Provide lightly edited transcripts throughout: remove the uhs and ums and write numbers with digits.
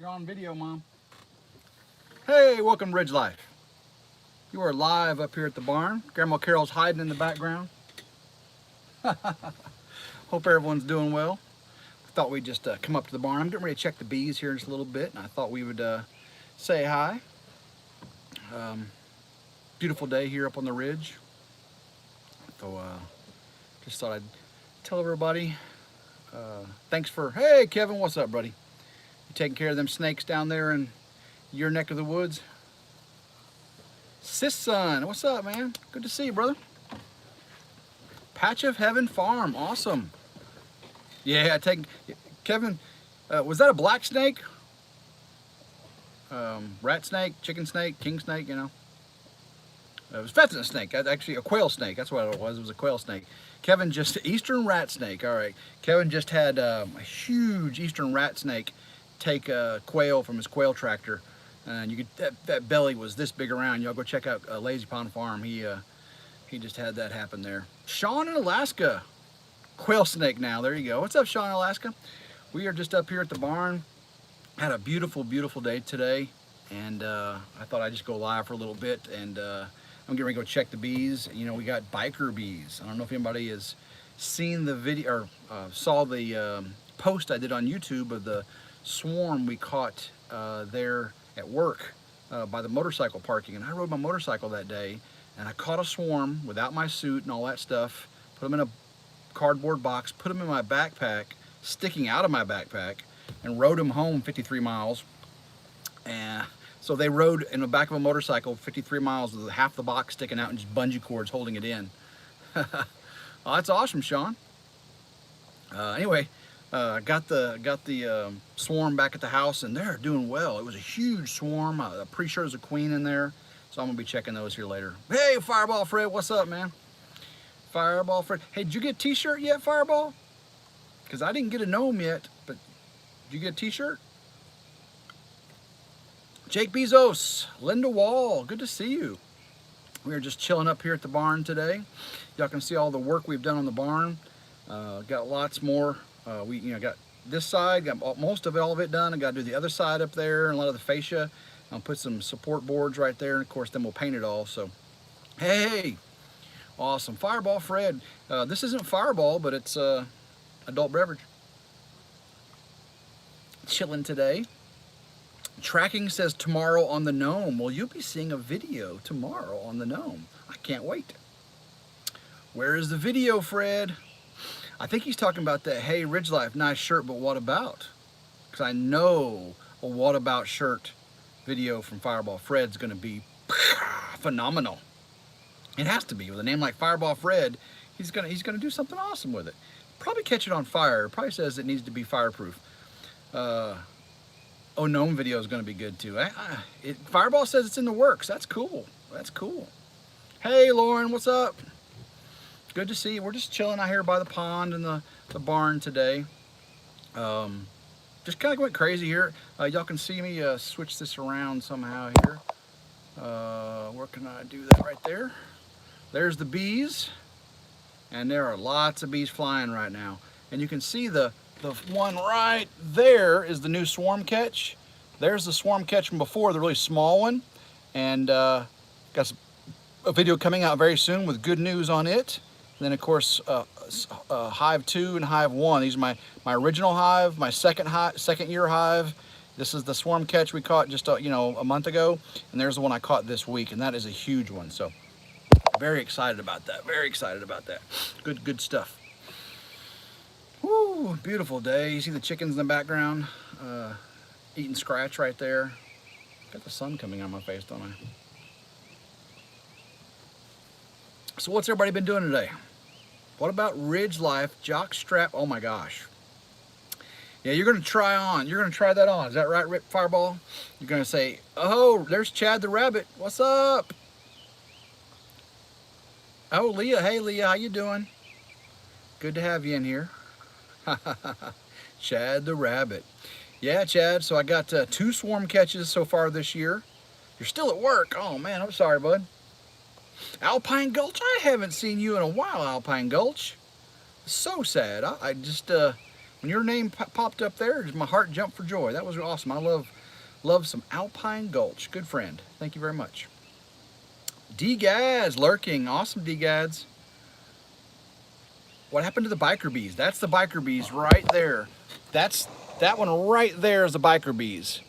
You're on video, Mom. Hey, welcome to RidgeLife. You are live up here at the barn. Grandma Carol's hiding in the background. Hope everyone's doing well. I thought we'd just come up to the barn. I'm getting ready to check the bees here in just a little bit, and I thought we would say hi. Beautiful day here up on the ridge. So just thought I'd tell everybody thanks for, hey Kevin, what's up, buddy? You taking care of them snakes down there in your neck of the woods? Sis son, what's up, man? Good to see you, brother. Patch of Heaven Farm, awesome. Yeah, Kevin, was that a black snake? Rat snake, chicken snake, king snake, you know? It was pheasant snake, actually a quail snake, that's what it was a quail snake. Kevin just, eastern rat snake, all right. Kevin just had a huge eastern rat snake take a quail from his quail tractor. And you could, that belly was this big around. Y'all go check out Lazy Pond Farm. He just had that happen there. Sean in Alaska, quail snake now. There you go. What's up, Sean in Alaska? We are just up here at the barn. Had a beautiful, beautiful day today, and I thought I'd just go live for a little bit. And I'm getting ready to go check the bees. You know, we got biker bees. I don't know if anybody has seen the video or saw the post I did on YouTube of the swarm we caught there at work by the motorcycle parking. And I rode my motorcycle that day, and I caught a swarm without my suit and all that stuff, put them in a cardboard box, put them in my backpack, sticking out of my backpack, and rode them home 53 miles. And so they rode in the back of a motorcycle 53 miles with half the box sticking out and just bungee cords holding it in. Oh, that's awesome, Sean. Anyway, got the swarm back at the house, and they're doing well. It was a huge swarm. I'm pretty sure there's a queen in there, so I'm gonna be checking those here later. Hey, Fireball Fred, what's up, man? Fireball Fred. Hey, did you get a t-shirt yet, Fireball? Because I didn't get a gnome yet, but did you get a t-shirt? Jake Bezos, Linda Wall, good to see you. We are just chilling up here at the barn today. Y'all can see all the work we've done on the barn. Got lots more. We got this side, got most of all of it done. I got to do the other side up there and a lot of the fascia. I'll put some support boards right there, and of course then we'll paint it all. So, hey, awesome. Fireball Fred. This isn't Fireball, but it's adult beverage. Chilling today. Tracking says tomorrow on the gnome. Well, you'll be seeing a video tomorrow on the gnome. I can't wait. Where is the video, Fred? I think he's talking about that, hey, RidgeLife, nice shirt, but what about? Because I know a what about shirt video from Fireball Fred's going to be phenomenal. It has to be. With a name like Fireball Fred, he's gonna do something awesome with it. Probably catch it on fire. It probably says it needs to be fireproof. Oh, gnome video is going to be good too. Fireball says it's in the works. That's cool. That's cool. Hey, Lauren, what's up? Good to see you. We're just chilling out here by the pond and the barn today. Just kind of went crazy here. Y'all can see me switch this around somehow here. Where can I do that? Right there. There's the bees. And there are lots of bees flying right now. And you can see the one right there is the new swarm catch. There's the swarm catch from before, the really small one. And got a video coming out very soon with good news on it. And then of course, hive 2 and hive 1. These are my original hive, my second year hive. This is the swarm catch we caught just a month ago. And there's the one I caught this week, and that is a huge one. So very excited about that. Very excited about that. Good stuff. Woo, beautiful day. You see the chickens in the background, eating scratch right there. Got the sun coming on my face, don't I? So what's everybody been doing today? What about RidgeLife jock strap? Oh my gosh. Yeah, you're gonna try that on. Is that right, Rip Fireball? You're gonna say, oh, there's Chad the rabbit. What's up? Oh, Leah. Hey, Leah, how you doing? Good to have you in here. Chad the rabbit. Yeah, Chad, so I got 2 swarm catches so far this year. You're still at work. Oh man, I'm sorry, bud. Alpine Gulch, I haven't seen you in a while, Alpine Gulch. So sad. I just When your name popped up there, my heart jumped for joy. That was awesome. I love some Alpine Gulch. Good friend. Thank you very much. D-Gads lurking. Awesome, D-Gads. What happened to the biker bees? That's the biker bees right there. That one right there is the biker bees.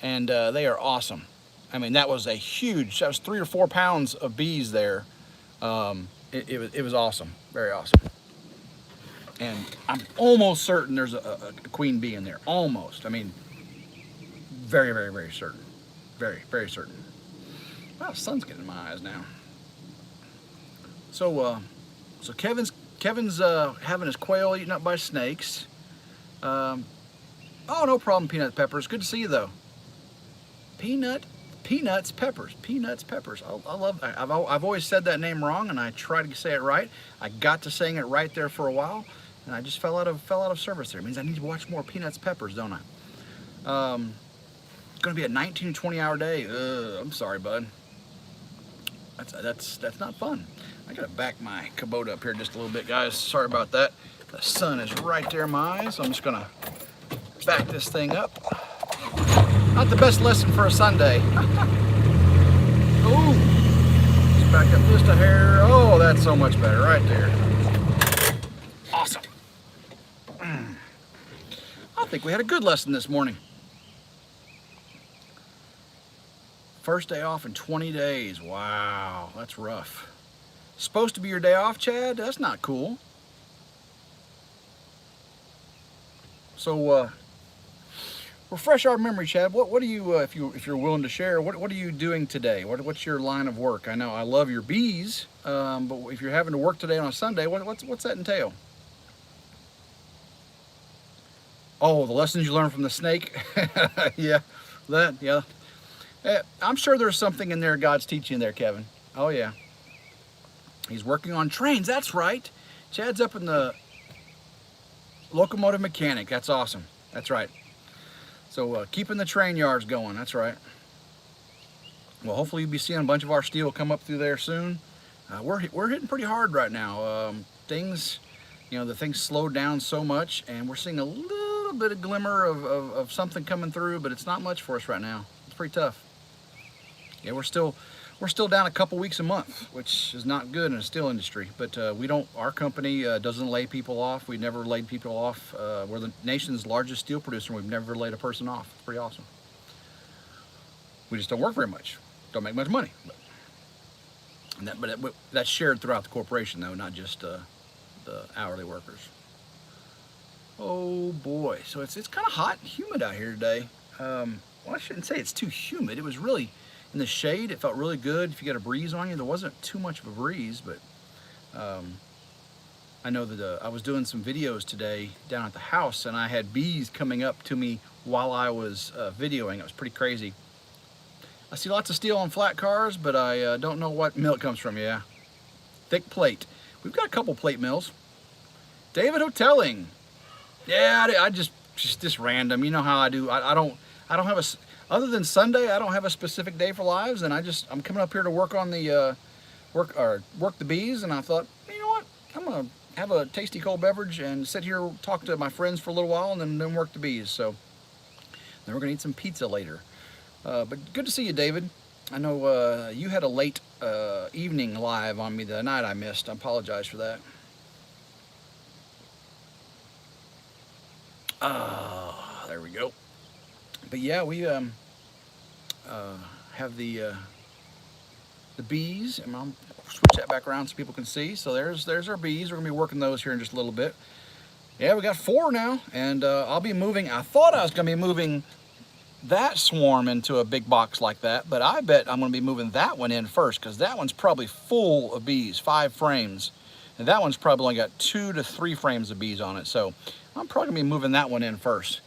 And they are awesome. I mean, that was 3 or 4 pounds of bees there. It was awesome. Very awesome. And I'm almost certain there's a queen bee in there. Almost. I mean, very, very, very certain. Very, very certain. Wow, the sun's getting in my eyes now. So Kevin's having his quail eaten up by snakes. Oh, no problem, Peanut Peppers. Good to see you though. Peanuts Peppers. I love. I've always said that name wrong, and I tried to say it right. I got to saying it right there for a while, and I just fell out of service there. It means I need to watch more Peanuts Peppers, don't I? It's going to be a 19 to 20 hour day. I'm sorry, bud. That's not fun. I gotta back my Kubota up here just a little bit, guys. Sorry about that. The sun is right there in my eyes, so I'm just gonna back this thing up. Not the best lesson for a Sunday. Ooh, let's back up just a hair. Oh, that's so much better right there. Awesome. I think we had a good lesson this morning. First day off in 20 days. Wow, that's rough. Supposed to be your day off, Chad? That's not cool. So, refresh our memory, Chad. What do you, if you're willing to share, what are you doing today? What's your line of work? I know I love your bees, but if you're having to work today on a Sunday, what's that entail? Oh, the lessons you learned from the snake. Yeah, yeah. I'm sure there's something in there God's teaching there, Kevin. Oh yeah. He's working on trains. That's right. Chad's up in the locomotive mechanic. That's awesome. That's right. So keeping the train yards going. That's right. Well, hopefully you'll be seeing a bunch of our steel come up through there soon. We're hitting pretty hard right now. The things slowed down so much, and we're seeing a little bit of glimmer of something coming through, but it's not much for us right now. It's pretty tough. Yeah, we're still down a couple weeks a month, which is not good in the steel industry. But our company doesn't lay people off. We never laid people off. We're the nation's largest steel producer, and we've never laid a person off. It's pretty awesome. We just don't work very much. Don't make much money. But that's shared throughout the corporation, though, not just the hourly workers. Oh boy, so it's kind of hot and humid out here today. Well, I shouldn't say it's too humid. It was really in the shade. It felt really good. If you got a breeze on you, there wasn't too much of a breeze, but I know that I was doing some videos today down at the house, and I had bees coming up to me while I was videoing. It was pretty crazy. I see lots of steel on flat cars, but I don't know what mill it comes from. Yeah, thick plate. We've got a couple plate mills. David Hotelling. Yeah, I just random. You know how I do. I don't have other than Sunday, I don't have a specific day for lives, and I'm coming up here to work on the work the bees, and I thought, you know what, I'm gonna have a tasty cold beverage and sit here, talk to my friends for a little while, and then work the bees. So then we're gonna eat some pizza later. But good to see you, David. I know you had a late evening live on me the night I missed. I apologize for that. There we go. But yeah, we have the bees, and I'll switch that back around so people can see. So there's our bees. We're gonna be working those here in just a little bit. Yeah, we got 4 now, and I'll be moving. I thought I was gonna be moving that swarm into a big box like that, but I bet I'm gonna be moving that one in first, because that one's probably full of bees, 5 frames, and that one's probably only got 2 to 3 frames of bees on it. So I'm probably gonna be moving that one in first.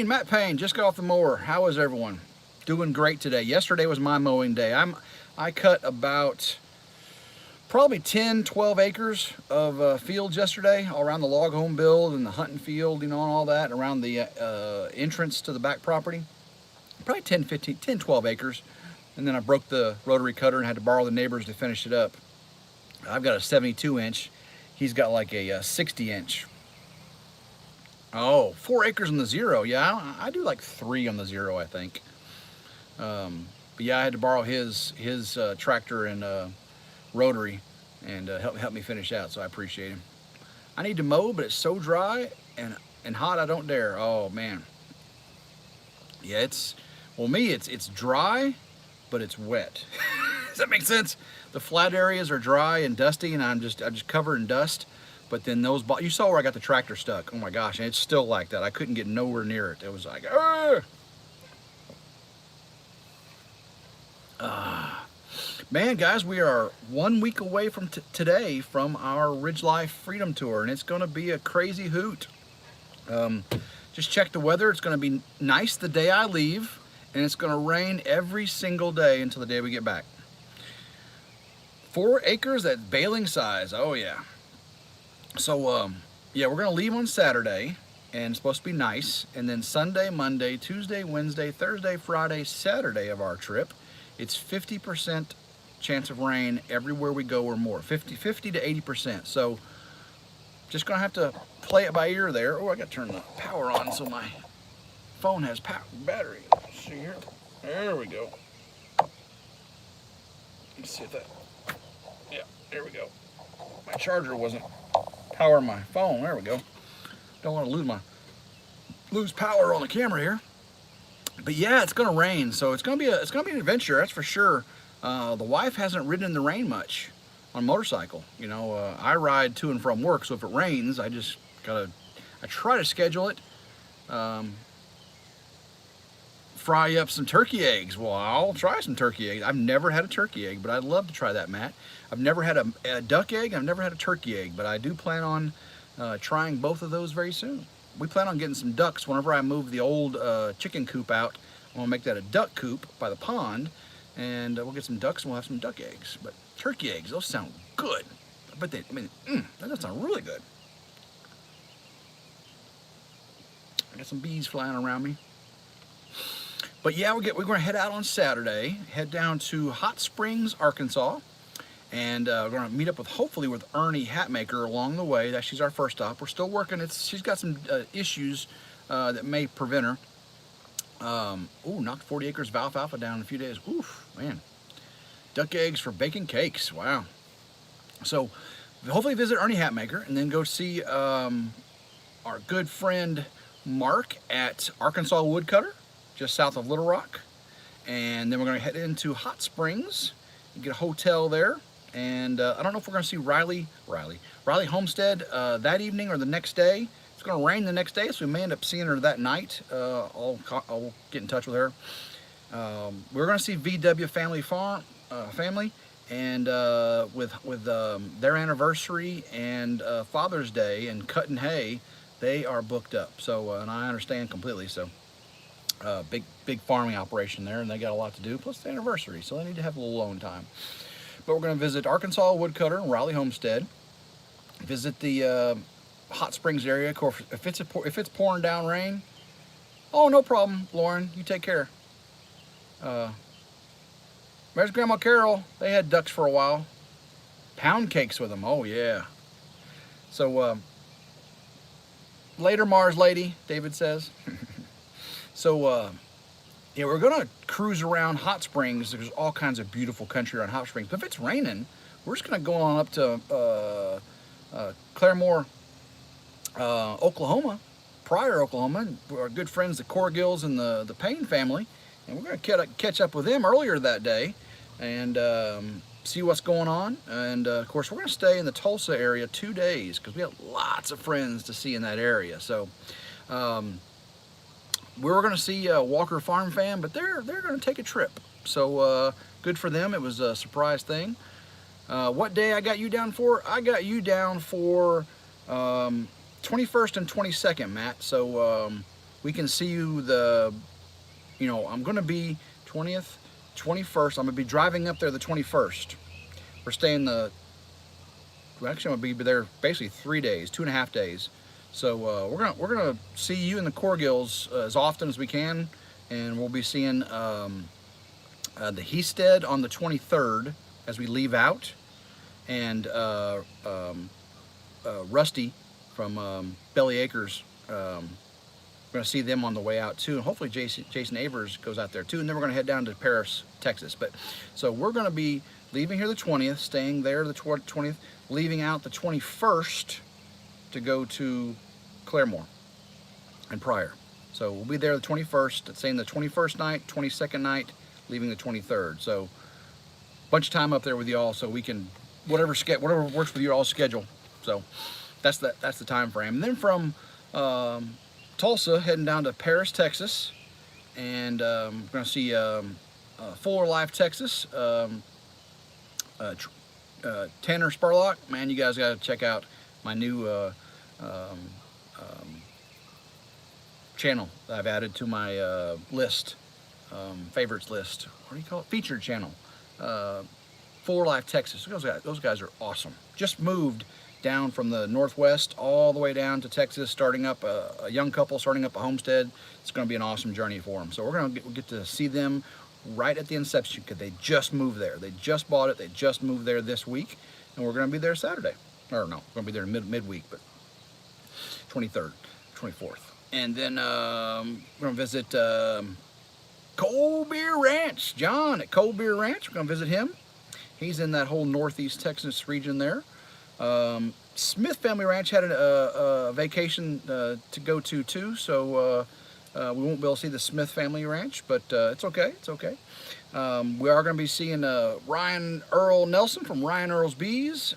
Matt Payne, just got off the mower. How is everyone? Doing great today. Yesterday was my mowing day. I cut about probably 10, 12 acres of fields yesterday, all around the log home build and the hunting field, and all that, around the entrance to the back property. Probably 10, 12 acres. And then I broke the rotary cutter and had to borrow the neighbors to finish it up. I've got a 72 inch. He's got like a 60 inch. Oh, 4 acres on the zero. Yeah, I do like 3 on the zero, I think. But yeah, I had to borrow his tractor and rotary and help me finish out, so I appreciate him. I need to mow, but it's so dry and hot I don't dare. Oh man. Yeah, it's dry, but it's wet. Does that make sense? The flat areas are dry and dusty, and I'm just covered in dust. But then you saw where I got the tractor stuck. Oh my gosh, and it's still like that. I couldn't get nowhere near it. It was like, man, guys, we are 1 week away from today from our RidgeLife Freedom Tour, and it's going to be a crazy hoot. Just check the weather. It's going to be nice the day I leave, and it's going to rain every single day until the day we get back. 4 acres at baling size. Oh yeah. So yeah, we're going to leave on Saturday, and it's supposed to be nice. And then Sunday, Monday, Tuesday, Wednesday, Thursday, Friday, Saturday of our trip, it's 50% chance of rain everywhere we go or more. 50 to 80%. So just going to have to play it by ear there. Oh, I got to turn the power on so my phone has battery. Let's see here. There we go. Let's see if that... Yeah, there we go. My charger wasn't powering my phone. There we go. Don't want to lose power on the camera here. But yeah, it's going to rain, so it's going to be an adventure, that's for sure. The wife hasn't ridden in the rain much on a motorcycle. You know, I ride to and from work, so if it rains, I try to schedule it. Fry up some turkey eggs. Well, I'll try some turkey eggs. I've never had a turkey egg, but I'd love to try that, Matt. I've never had a duck egg. I've never had a turkey egg, but I do plan on trying both of those very soon. We plan on getting some ducks whenever I move the old chicken coop out. I'm gonna make that a duck coop by the pond, and we'll get some ducks and we'll have some duck eggs. But turkey eggs, those sound good. But that does sound really good. I got some bees flying around me. But yeah, we're going to head out on Saturday, head down to Hot Springs, Arkansas, and we're going to meet up hopefully with Ernie Hatmaker along the way. She's our first stop. We're still working. She's got some issues that may prevent her. Knocked 40 acres of alfalfa down in a few days. Oof, man. Duck eggs for baking cakes. Wow. So hopefully visit Ernie Hatmaker and then go see our good friend Mark at Arkansas Woodcutter, just south of Little Rock. And then we're going to head into Hot Springs and get a hotel there. And I don't know if we're going to see Riley Homestead that evening or the next day. It's going to rain the next day, so we may end up seeing her that night. I'll get in touch with her. We're going to see VW Family, and with their anniversary and Father's Day and cutting hay, they are booked up. So, and I understand completely. So. Big farming operation there, and they got a lot to do, plus the anniversary, so they need to have a little alone time. But we're going to visit Arkansas Woodcutter and Riley Homestead, visit the Hot Springs area. Of course, if it's pouring down rain, oh, no problem, Lauren, you take care. There's Grandma Carol. They had ducks for a while. Pound cakes with them, oh yeah. So later, Mars lady, David says. So, yeah, we're going to cruise around Hot Springs. There's all kinds of beautiful country around Hot Springs. But if it's raining, we're just going to go on up to Claremore, Oklahoma, Pryor, Oklahoma. Our good friends, the Corgills and the Payne family. And we're going to catch up with them earlier that day and see what's going on. And, of course, we're going to stay in the Tulsa area 2 days because we have lots of friends to see in that area. So, we were going to see Walker Farm Fam, but they're going to take a trip. So good for them. It was a surprise thing. What day I got you down for? I got you down for 21st and 22nd, Matt. So we can see you I'm going to be 20th, 21st. I'm going to be driving up there the 21st. We're staying actually I'm going to be there basically 3 days, 2.5 days. So we're gonna see you and the Corgills as often as we can, and we'll be seeing the Heasted on the 23rd as we leave out, and Rusty from Belly Acres. We're going to see them on the way out too, and hopefully Jason Avers goes out there too, and then we're going to head down to Paris, Texas. But so we're going to be leaving here the 20th, staying there the 20th, leaving out the 21st to go to Claremore and Pryor. So we'll be there the 21st, staying the 21st night, 22nd night, leaving the 23rd. So bunch of time up there with y'all, so we can whatever works with your all's schedule. So that's the time frame. And then from Tulsa, heading down to Paris, Texas, and we're going to see Fuller Life, Texas. Tanner Spurlock, man, you guys got to check out my new channel that I've added to my list, favorites list. What do you call it? Featured channel. Fuller Life, Texas. Those guys are awesome. Just moved down from the Northwest all the way down to Texas, starting up a young couple, starting up a homestead. It's going to be an awesome journey for them. So we're going to get to see them right at the inception, because they just moved there. They just bought it. They just moved there this week, and we're going to be there Saturday. Or no, we're going to be there midweek, but 23rd, 24th. And then we're going to visit Cold Beer Ranch. John at Cold Beer Ranch. We're going to visit him. He's in that whole northeast Texas region there. Smith Family Ranch had a vacation to go to too, so we won't be able to see the Smith Family Ranch, but it's okay. It's okay. We are going to be seeing Ryan Earl Nelson from Ryan Earl's Bees.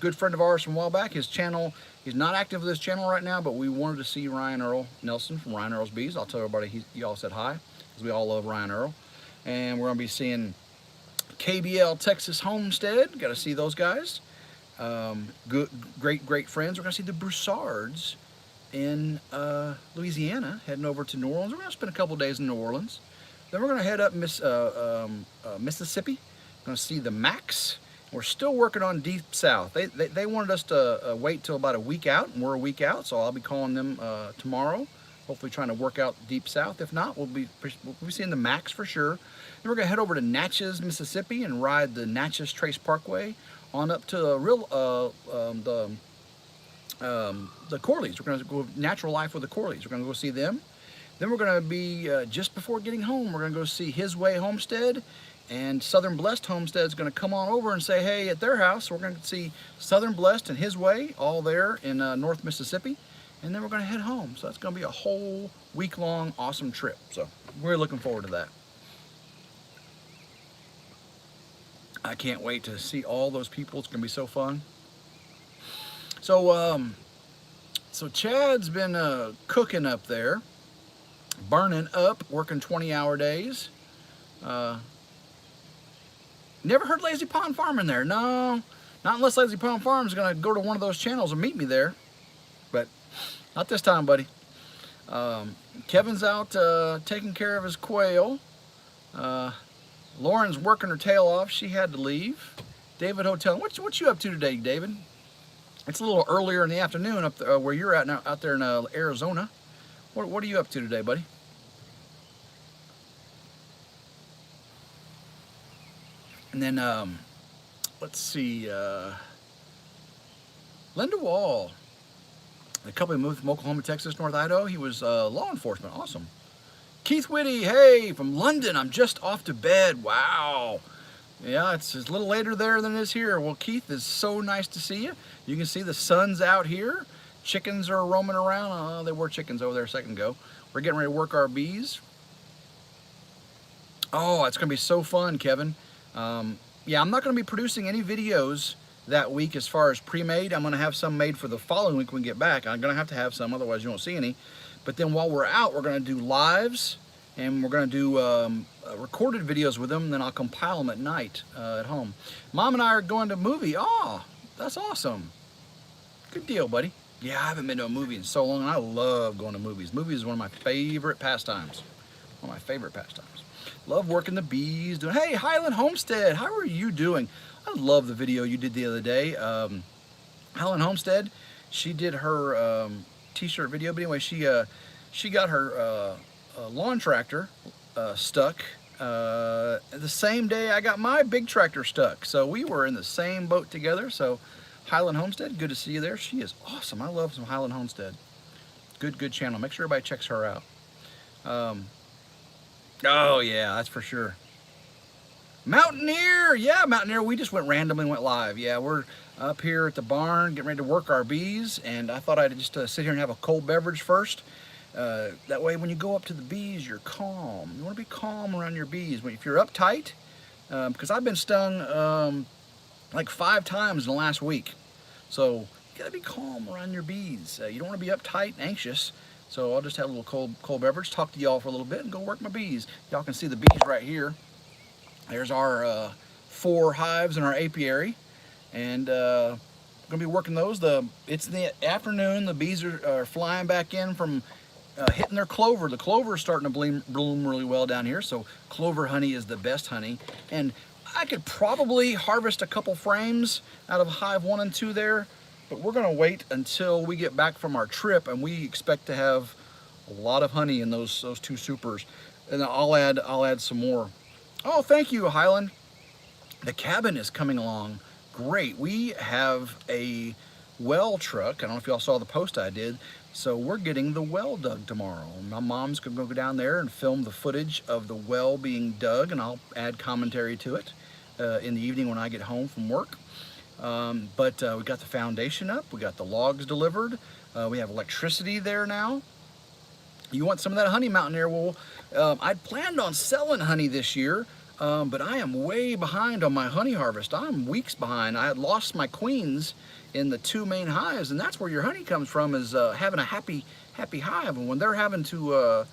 Good friend of ours from a while back. His channel, he's not active with this channel right now, but we wanted to see Ryan Earl Nelson from Ryan Earl's Bees. I'll tell everybody y'all said hi, because we all love Ryan Earl. And we're going to be seeing KBL Texas Homestead. Got to see those guys. Great friends. We're going to see the Broussards in Louisiana, heading over to New Orleans. We're going to spend a couple days in New Orleans. Then we're going to head up Mississippi. We're going to see the Macs. We're still working on Deep South. They wanted us to wait till about a week out, and we're a week out, so I'll be calling them tomorrow, hopefully trying to work out Deep South. If not, we'll be seeing the Macs for sure. Then we're going to head over to Natchez, Mississippi, and ride the Natchez Trace Parkway on up to the Corleys. We're going to go Natural Life with the Corleys. We're going to go see them. Then we're going to be, just before getting home, we're going to go see His Way Homestead, and Southern Blessed Homestead is going to come on over and say hey at their house. So we're going to see Southern Blessed and His Way all there in North Mississippi, and then we're going to head home. So that's going to be a whole week-long awesome trip. So we're looking forward to that. I can't wait to see all those people. It's going to be so fun. So, so Chad's been cooking up there, burning up, working 20-hour days. Never heard Lazy Pond Farm in there. No, not unless Lazy Pond Farm is going to go to one of those channels and meet me there. But not this time, buddy. Kevin's out taking care of his quail. Lauren's working her tail off. She had to leave. David Hotel. What you up to today, David? It's a little earlier in the afternoon up there, where you're at now, out there in Arizona. What are you up to today, buddy? And then let's see. Linda Wall. The couple moved from Oklahoma, Texas, North Idaho. He was law enforcement. Awesome. Keith Whitty, hey, from London. I'm just off to bed. Wow. Yeah, it's a little later there than it is here. Well, Keith, it's so nice to see you. You can see the sun's out here. Chickens are roaming around. Oh, there were chickens over there a second ago. We're getting ready to work our bees. Oh, it's going to be so fun, Kevin. Yeah, I'm not going to be producing any videos that week as far as pre-made. I'm going to have some made for the following week when we get back. I'm going to have some, otherwise you won't see any. But then while we're out, we're going to do lives, and we're going to do recorded videos with them, and then I'll compile them at night at home. Mom and I are going to a movie. Oh, that's awesome. Good deal, buddy. Yeah, I haven't been to a movie in so long, and I love going to movies. Movies is one of my favorite pastimes. One of my favorite pastimes. Love working the bees. Hey, Highland Homestead, how are you doing? I love the video you did the other day. Highland Homestead, she did her t-shirt video, but anyway, she got her lawn tractor stuck the same day I got my big tractor stuck. So we were in the same boat together. So Highland Homestead, good to see you there. She is awesome. I love some Highland Homestead. Good channel. Make sure everybody checks her out. Oh yeah, that's for sure. Mountaineer, yeah, Mountaineer. We just randomly went live. Yeah, we're up here at the barn getting ready to work our bees, and I thought I'd just sit here and have a cold beverage first. That way, when you go up to the bees, you're calm. You want to be calm around your bees. If you're uptight, because I've been stung like 5 times in the last week, so you gotta be calm around your bees. You don't want to be uptight and anxious. So I'll just have a little cold beverage, talk to y'all for a little bit, and go work my bees. Y'all can see the bees right here. There's our 4 hives in our apiary, and I'm gonna be working those. It's in the afternoon. The bees are flying back in from hitting their clover. The clover is starting to bloom really well down here, so clover honey is the best honey. And I could probably harvest a couple frames out of hive 1 and 2 there, but we're gonna wait until we get back from our trip, and we expect to have a lot of honey in those 2 supers. And I'll add some more. Oh, thank you, Highland. The cabin is coming along great. We have a well truck. I don't know if y'all saw the post I did. So we're getting the well dug tomorrow. My mom's gonna go down there and film the footage of the well being dug, and I'll add commentary to it in the evening when I get home from work. But we got the foundation up, we got the logs delivered, we have electricity there now. You want some of that honey, Mountaineer? Well, I'd planned on selling honey this year, but I am way behind on my honey harvest. I'm weeks behind. I had lost my queens in the 2 main hives, and that's where your honey comes from, is having a happy hive. And when they're having to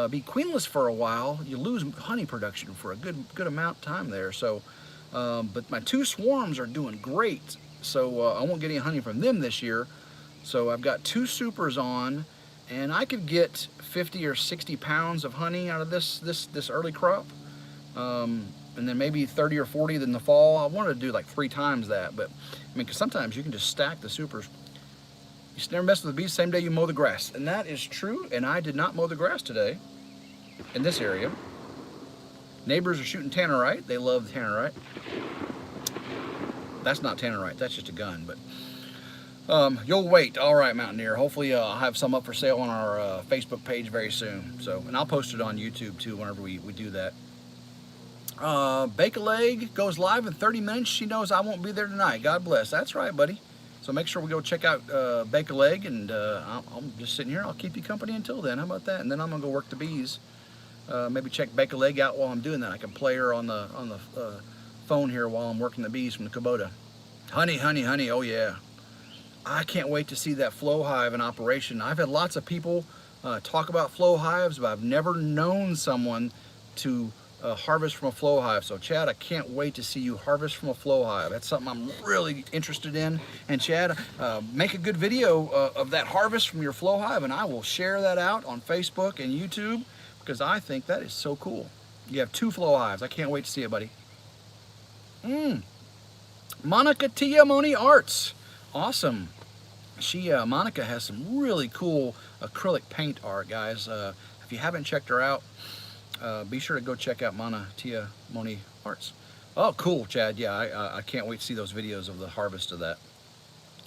be queenless for a while, you lose honey production for a good amount of time there. So, but my 2 swarms are doing great, so I won't get any honey from them this year. So I've got 2 supers on, and I could get 50 or 60 pounds of honey out of this early crop, and then maybe 30 or 40 in the fall. I wanted to do like 3 times that, but I mean, because sometimes you can just stack the supers. You never mess with the bees same day you mow the grass, and that is true. And I did not mow the grass today in this area. Neighbors are shooting tannerite. They love tannerite. That's not tannerite. That's just a gun, but. You'll wait. All right, Mountaineer. Hopefully I'll have some up for sale on our Facebook page very soon. So, and I'll post it on YouTube too whenever we do that. Bake a Leg goes live in 30 minutes. She knows I won't be there tonight. God bless. That's right, buddy. So make sure we go check out Bake a Leg, and I'm just sitting here. I'll keep you company until then. How about that? And then I'm gonna go work the bees. Maybe check Bake a Leg out while I'm doing that. I can play her on the phone here while I'm working the bees from the Kubota. Honey, honey, honey. Oh yeah. I can't wait to see that flow hive in operation. I've had lots of people talk about flow hives, but I've never known someone to harvest from a flow hive. So Chad, I can't wait to see you harvest from a flow hive. That's something I'm really interested in. And Chad, make a good video of that harvest from your flow hive, and I will share that out on Facebook and YouTube, because I think that is so cool. You have 2 flow hives. I can't wait to see it, buddy. Monica Tia Moni Arts. Awesome. Monica has some really cool acrylic paint art, guys. If you haven't checked her out, be sure to go check out Tia Moni Arts. Oh, cool, Chad. Yeah, I can't wait to see those videos of the harvest of that.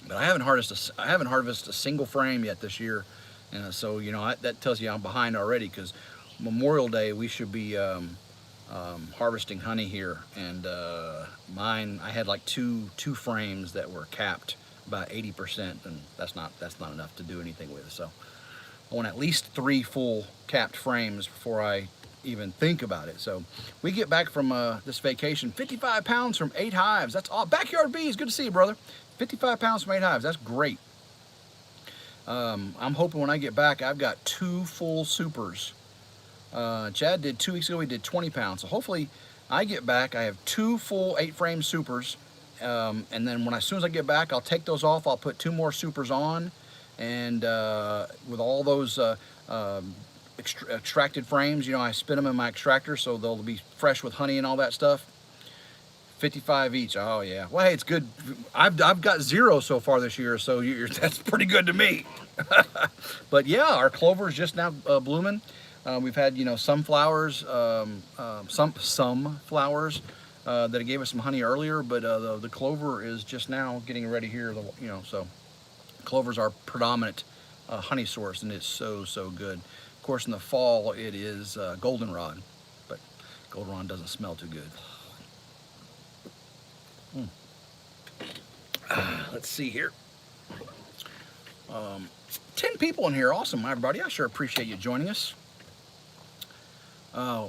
But I haven't harvested a single frame yet this year, and so you know that tells you I'm behind already, because Memorial Day we should be harvesting honey here, and mine, I had like two frames that were capped about 80%, and that's not enough to do anything with. So I want at least 3 full capped frames before I even think about it. So we get back from this vacation, 55 pounds from 8 hives. That's all. Backyard bees, good to see you, brother. 55 pounds from 8 hives, that's great. I'm hoping when I get back, I've got 2 full supers. Chad did 2 weeks ago, he did 20 pounds. So hopefully I get back, I have 2 full 8-frame supers. And then as soon as I get back, I'll take those off. I'll put 2 more supers on, and with all those extracted frames, you know, I spin them in my extractor so they'll be fresh with honey and all that stuff. 55 each. Oh yeah. Well, hey, it's good. I've got 0 so far this year, so that's pretty good to me. But yeah, our clover is just now blooming. We've had, you know, some flowers, some flowers that gave us some honey earlier, but the clover is just now getting ready here. You know, so clover's our predominant honey source, and it's so good. Of course, in the fall it is goldenrod, but goldenrod doesn't smell too good. Let's see here. 10 people in here. Awesome, everybody. I sure appreciate you joining us.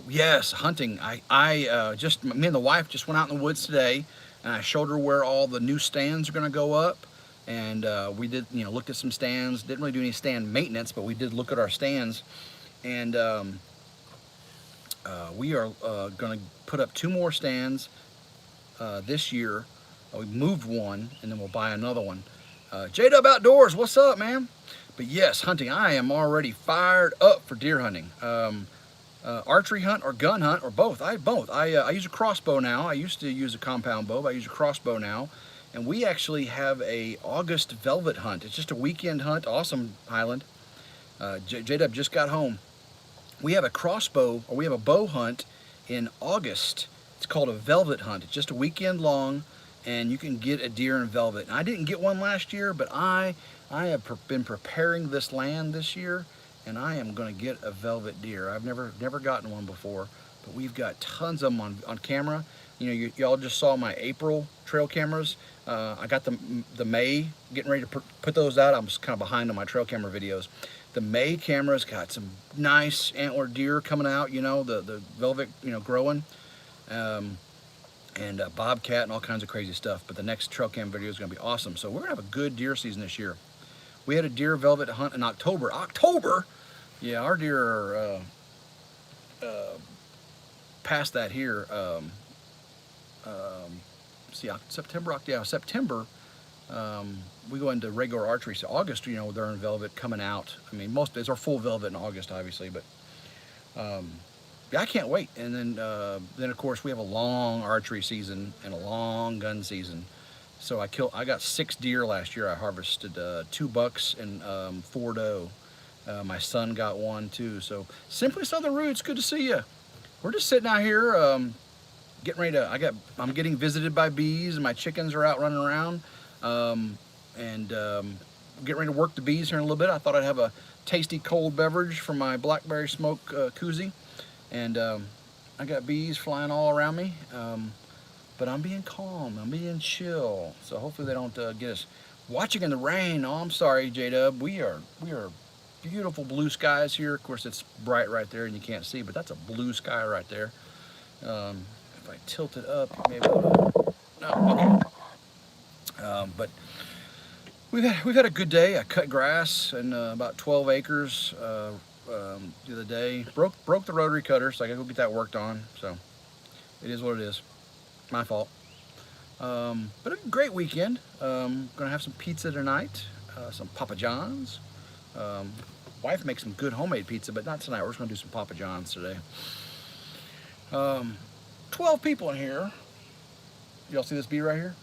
Yes, hunting. I just, me and the wife just went out in the woods today, and I showed her where all the new stands are going to go up. And we did, you know, looked at some stands. Didn't really do any stand maintenance, but we did look at our stands. And we are going to put up 2 more stands this year. We moved one, and then we'll buy another one. J-Dub Outdoors, what's up, man? But yes, hunting. I am already fired up for deer hunting. Archery hunt or gun hunt or both. I use a crossbow now. I used to use a compound bow, but I use a crossbow now. And we actually have a August velvet hunt. It's just a weekend hunt. Awesome, Highland. J-Dub just got home. We have a crossbow, or we have a bow hunt in August. It's called a velvet hunt. It's just a weekend long, and you can get a deer in velvet. And I didn't get one last year, but I have been preparing this land this year, and I am going to get a velvet deer. I've never gotten one before, but we've got tons of them on camera. You know, y'all just saw my April trail cameras. I got the May, getting ready to put those out. I'm just kind of behind on my trail camera videos. The May cameras got some nice antler deer coming out, you know, the velvet, you know, growing. And bobcat and all kinds of crazy stuff. But the next trail cam video is going to be awesome. So we're going to have a good deer season this year. We had a deer velvet hunt in October. October? Yeah, our deer are past that here. See, September, we go into regular archery. So August, you know, they're in velvet coming out. I mean, most days are full velvet in August, obviously, but yeah, I can't wait. And then of course we have a long archery season and a long gun season. So I got 6 deer last year. I harvested 2 bucks and 4 doe. My son got 1 too. So Simply Southern Roots, good to see you. We're just sitting out here getting ready to. I'm getting visited by bees, and my chickens are out running around. Getting ready to work the bees here in a little bit. I thought I'd have a tasty cold beverage from my blackberry smoke koozie. And I got bees flying all around me, but I'm being calm, I'm being chill, so hopefully they don't get us. Watching in the rain. Oh, I'm sorry, J-Dub. We are beautiful blue skies here. Of course, it's bright right there and you can't see, but that's a blue sky right there. If I tilt it up, maybe. No, okay. But we've had a good day. I cut grass in about 12 acres. The other day, broke the rotary cutter, so I gotta go get that worked on. So it is what it is. My fault. But a great weekend. Gonna have some pizza tonight, some Papa John's. Wife makes some good homemade pizza, but not tonight. We're just gonna do some Papa John's today. 12 people in here. Y'all see this bee right here?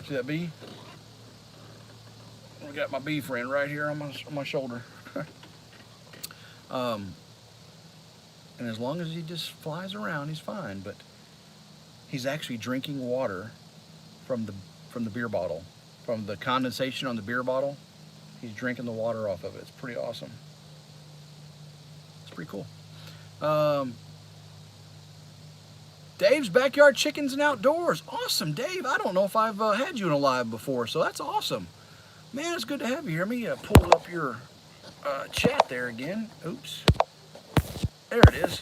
See that bee? I got my bee friend right here on my shoulder. And as long as he just flies around, he's fine. But he's actually drinking water from the beer bottle, from the condensation on the beer bottle. He's drinking the water off of it. It's pretty awesome. It's pretty cool. Dave's Backyard Chickens and Outdoors. Awesome, Dave. I don't know if I've had you in a live before, so that's awesome. Man, it's good to have you here. Let me pull up your chat there again. Oops. There it is.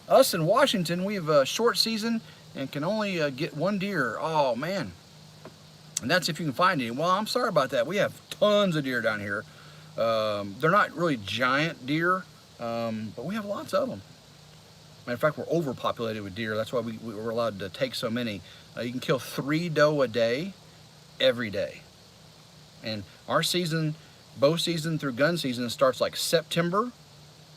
Us in Washington, we have a short season and can only get 1 deer. Oh, man. And that's if you can find any. Well, I'm sorry about that. We have tons of deer down here. They're not really giant deer, but we have lots of them. Matter of fact, we're overpopulated with deer. That's why we're allowed to take so many. You can kill 3 doe a day, every day. And our season, bow season through gun season, starts like September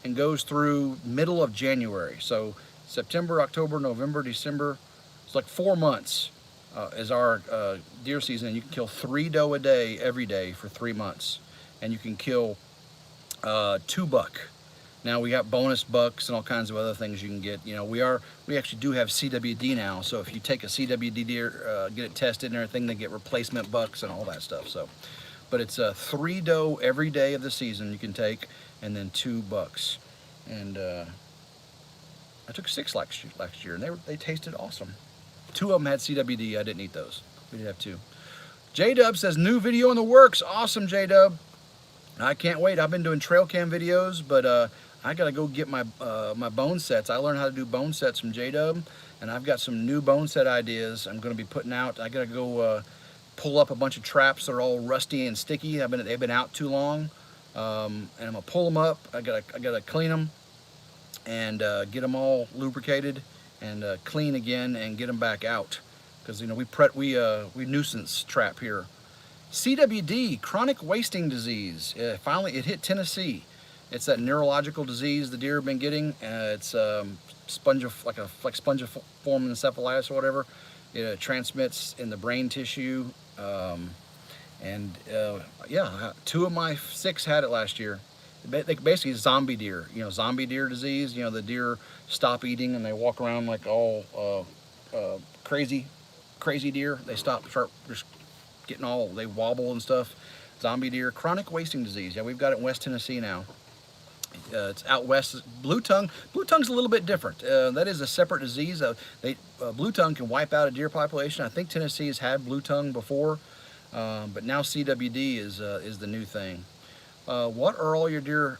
and goes through middle of January. So September, October, November, December, it's like 4 months is our deer season. And you can kill 3 doe a day every day for 3 months. And you can kill $2. Now we got bonus bucks and all kinds of other things you can get. You know, we actually do have CWD now. So if you take a CWD deer, get it tested and everything, they get replacement bucks and all that stuff. So, but it's a 3 doe every day of the season you can take, and then $2. And I took 6 last year, and they tasted awesome. 2 of them had CWD. I didn't eat those. We did have 2. J-Dub says new video in the works. Awesome, J-Dub. I can't wait. I've been doing trail cam videos, but I gotta go get my my bone sets. I learned how to do bone sets from J-Dub, and I've got some new bone set ideas I'm gonna be putting out. I gotta go pull up a bunch of traps that are all rusty and sticky. They've been out too long, and I'm gonna pull them up. I gotta clean them and get them all lubricated and clean again and get them back out, because you know we nuisance trap here. CWD, chronic wasting disease. Finally, it hit Tennessee. It's that neurological disease the deer have been getting. It's like spongiform encephalitis or whatever. It transmits in the brain tissue. Yeah, 2 of my 6 had it last year. They basically zombie deer. You know, zombie deer disease. You know, the deer stop eating and they walk around like all crazy deer. They start just getting all, they wobble and stuff. Zombie deer, chronic wasting disease. Yeah, we've got it in West Tennessee now. It's out west. Blue tongue's a little bit different. That is a separate disease. Blue tongue can wipe out a deer population. I think Tennessee has had blue tongue before, but now CWD is the new thing. What are all your deer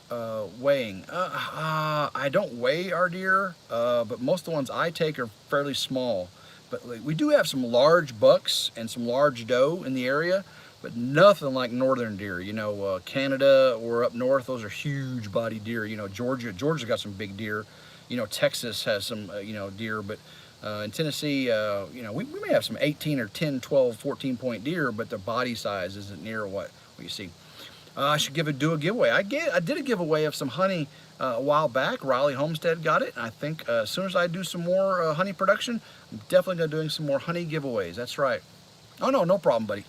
weighing? I don't weigh our deer, but most of the ones I take are fairly small. But we do have some large bucks and some large doe in the area, but nothing like northern deer. You know, Canada or up north, those are huge body deer. You know, Georgia's got some big deer. You know, Texas has some, deer, but in Tennessee, we may have some 18 or 10, 12, 14 point deer, but the body size isn't near what you see. I should do a giveaway. I did a giveaway of some honey a while back. Riley Homestead got it. And I think as soon as I do some more honey production, I'm definitely going to be doing some more honey giveaways. That's right. Oh no problem, buddy.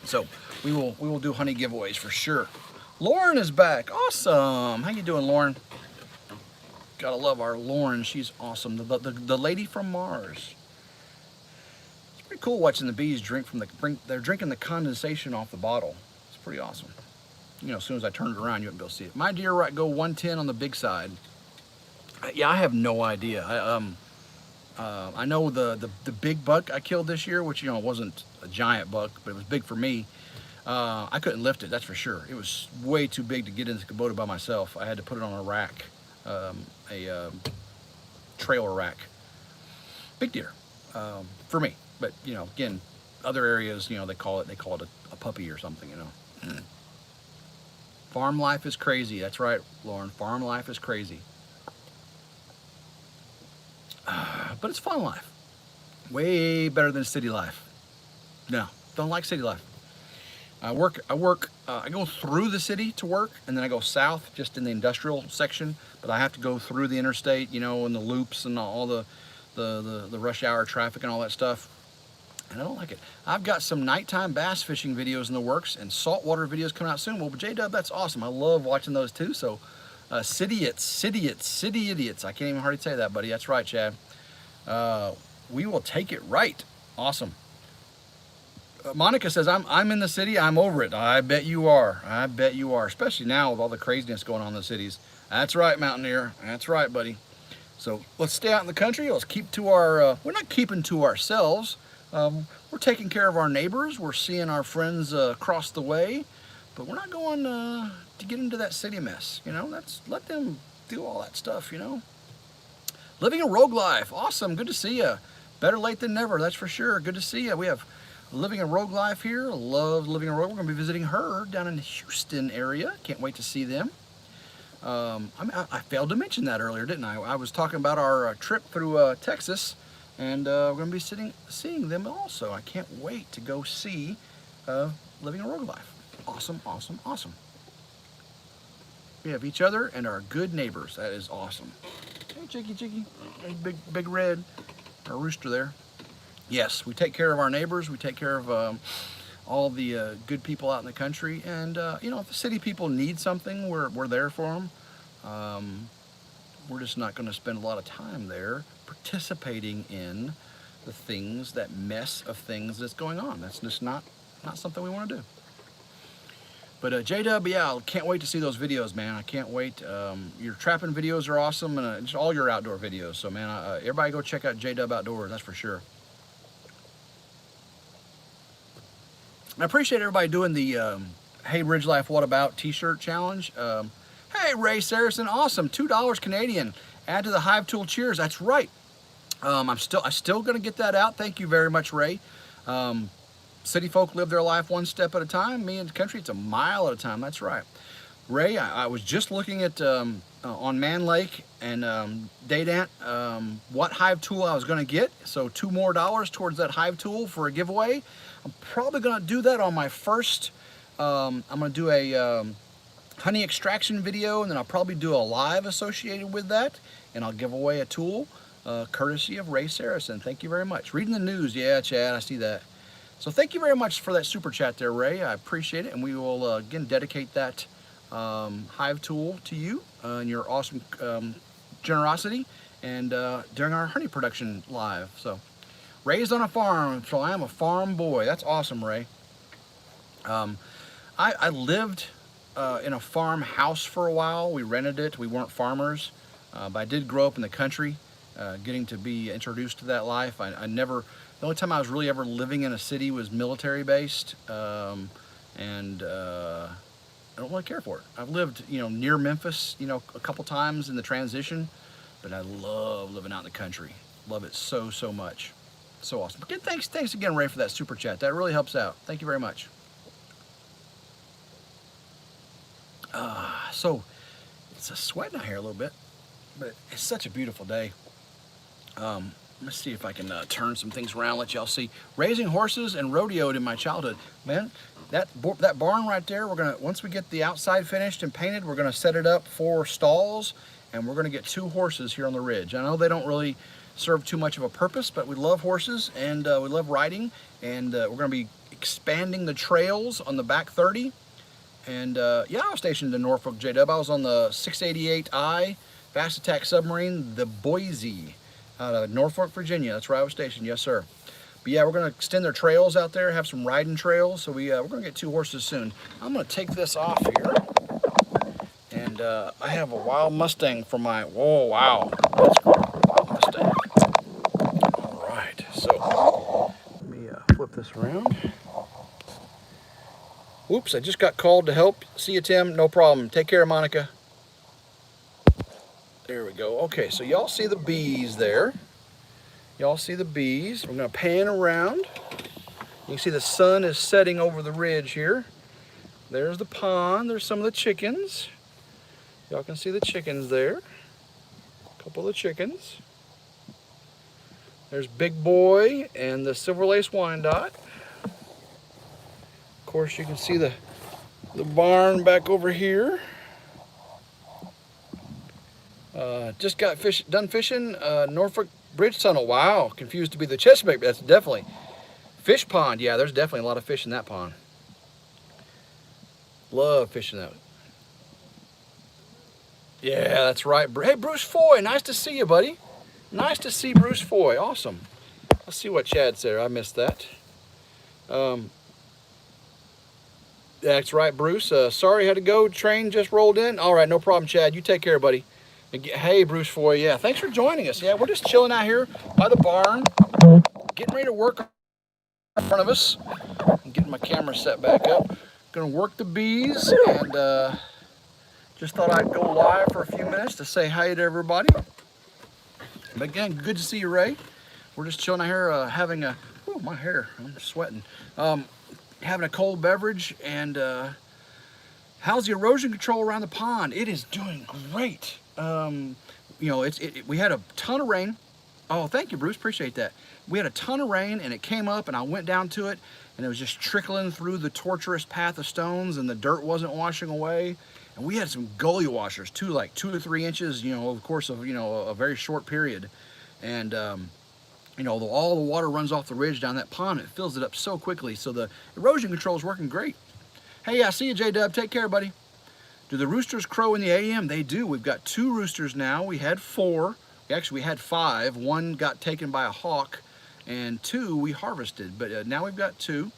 So we will do honey giveaways for sure. Lauren is back. Awesome. How you doing, Lauren? Gotta love our Lauren. She's awesome. The lady from Mars. It's pretty cool watching the bees drink from they're drinking the condensation off the bottle. Pretty awesome. You know, as soon as I turn it around, you wouldn't be able to see it. My deer go 110 on the big side. Yeah, I have no idea. I know the big buck I killed this year, which wasn't a giant buck, but it was big for me. I couldn't lift it, that's for sure. It was way too big to get into the Kubota by myself. I had to put it on a rack, a trailer rack. Big deer for me, but again, other areas, they call it a puppy or something, Farm life is crazy. That's right, Lauren. Farm life is crazy. But it's fun life. Way better than city life. No, don't like city life. I go through the city to work, and then I go south just in the industrial section, but I have to go through the interstate, and the loops and all the rush hour traffic and all that stuff. And I don't like it. I've got some nighttime bass fishing videos in the works and saltwater videos coming out soon. Well, J-Dub, that's awesome. I love watching those too. So, city idiots. I can't even hardly say that, buddy. That's right, Chad. We will take it right. Awesome. Monica says, I'm in the city. I'm over it. I bet you are. I bet you are. Especially now with all the craziness going on in the cities. That's right, Mountaineer. That's right, buddy. So let's stay out in the country. Let's keep to our, we're not keeping to ourselves. We're taking care of our neighbors. We're seeing our friends across the way, but we're not going to get into that city mess. Let them do all that stuff. Living a rogue life. Awesome. Good to see you. Better late than never. That's for sure. Good to see you. We have Living a Rogue Life here. Love Living a Rogue. We're going to be visiting her down in the Houston area. Can't wait to see them. I failed to mention that earlier, didn't I? I was talking about our trip through Texas. And we're going to be seeing them also. I can't wait to go see Living a Rogue Life. Awesome, awesome, awesome. We have each other and our good neighbors. That is awesome. Hey, Chicky. Hey, big red. Our rooster there. Yes, we take care of our neighbors. We take care of all the good people out in the country. And you know, if the city people need something, we're there for them. We're just not going to spend a lot of time there participating in the things, that mess of things that's going on. That's just not something we want to do. But J-Dub, yeah, I can't wait to see those videos, man. I can't wait. Your trapping videos are awesome, and just all your outdoor videos. So, man, everybody go check out J-Dub Outdoors, that's for sure. I appreciate everybody doing the Hey RidgeLife What About t-shirt challenge. Hey, Ray Saracen, awesome, $2 Canadian. Add to the Hive Tool cheers. That's right. I'm still gonna get that out. Thank you very much, Ray. City folk live their life one step at a time. Me in the country, it's a mile at a time. That's right. Ray, I was just looking at on Man Lake and Dadant what hive tool I was gonna get. So $2 more towards that hive tool for a giveaway. I'm probably gonna do that on my first. I'm gonna do a honey extraction video, and then I'll probably do a live associated with that, and I'll give away a tool courtesy of Ray Saracen. Thank you very much. Reading the news, yeah, Chad, I see that. So thank you very much for that super chat there, Ray. I appreciate it, and we will again dedicate that hive tool to you and your awesome generosity and during our honey production live. So raised on a farm, so I am a farm boy. That's awesome, Ray. I lived in a farmhouse for a while. We rented it. We weren't farmers, but I did grow up in the country, getting to be introduced to that life. I never, the only time I was really ever living in a city was military based, and I don't really care for it. I've lived, you know, near Memphis, you know, a couple times in the transition, but I love living out in the country. Love it so, so much. So awesome. Again, thanks again, Ray, for that super chat. That really helps out. Thank you very much. So it's sweating out here a little bit, but it's such a beautiful day. Let's see if I can turn some things around, let y'all see. Raising horses and rodeoed in my childhood. Man, that barn right there, we're gonna, once we get the outside finished and painted, we're gonna set it up for stalls, and we're gonna get 2 horses here on the ridge. I know they don't really serve too much of a purpose, but we love horses, and we love riding, and we're gonna be expanding the trails on the back 30. And yeah, I was stationed in Norfolk, J-Dub. I was on the 688I fast attack submarine, the Boise, out of Norfolk, Virginia. That's where I was stationed, yes sir. But yeah, we're gonna extend their trails out there, have some riding trails. So we're gonna get 2 horses soon. I'm gonna take this off here. And I have a wild Mustang for my, whoa, wow. That's cool, wild Mustang. All right, so let me flip this around. Whoops, I just got called to help. See you, Tim. No problem. Take care, Monica. There we go. Okay, so y'all see the bees there. Y'all see the bees. We're going to pan around. You can see the sun is setting over the ridge here. There's the pond. There's some of the chickens. Y'all can see the chickens there. A couple of chickens. There's Big Boy and the Silver Lace Wyandotte. Of course, you can see the barn back over here. Just got done fishing Norfolk Bridge Tunnel. Wow, confused to be the Chesapeake, but that's definitely fish pond. Yeah, there's definitely a lot of fish in that pond. Love fishing that. Yeah, that's right. Hey, Bruce Foy, nice to see you, buddy. Nice to see Bruce Foy. Awesome. Let's see what Chad said. I missed that. That's right, Bruce. Sorry, had to go. Train just rolled in. All right, no problem, Chad. You take care, buddy. Hey, Bruce Foy. Yeah, thanks for joining us. Yeah, we're just chilling out here by the barn, getting ready to work in front of us. I'm getting my camera set back up. Gonna work the bees, and just thought I'd go live for a few minutes to say hi to everybody. But again, good to see you, Ray. We're just chilling out here, having a, oh, my hair, I'm sweating. Having a cold beverage, and how's the erosion control around the pond? It is doing great. You know, we had a ton of rain. Oh, thank you, Bruce, appreciate that. We had a ton of rain, and it came up, and I went down to it, and it was just trickling through the tortuous path of stones, and the dirt wasn't washing away. And we had some gully washers too, like 2 to 3 inches, you know, over the course of, you know, a very short period. And you know, all the water runs off the ridge down that pond. It fills it up so quickly. So the erosion control is working great. Hey, I see you, J-Dub. Take care, buddy. Do the roosters crow in the AM? They do. We've got 2 roosters now. We had 4. Actually, we had 5. 1 got taken by a hawk, and 2 we harvested. But now we've got 2.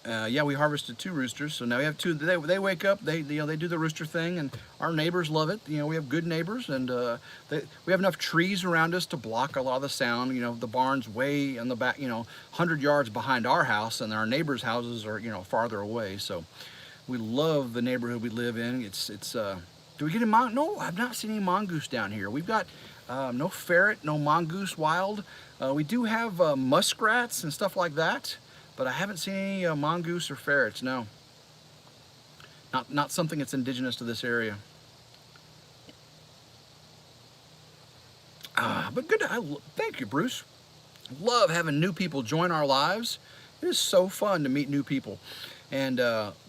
Yeah, we harvested 2 roosters, so now we have 2. They wake up, they do the rooster thing, and our neighbors love it. You know, we have good neighbors, and we have enough trees around us to block a lot of the sound. You know, the barn's way in the back, you know, 100 yards behind our house, and our neighbors' houses are, you know, farther away. So we love the neighborhood we live in. Do we get any no, I've not seen any mongoose down here. We've got no ferret, no mongoose wild. We do have muskrats and stuff like that. But I haven't seen any mongoose or ferrets, no. Not something that's indigenous to this area. But good, thank you, Bruce. Love having new people join our lives. It is so fun to meet new people. And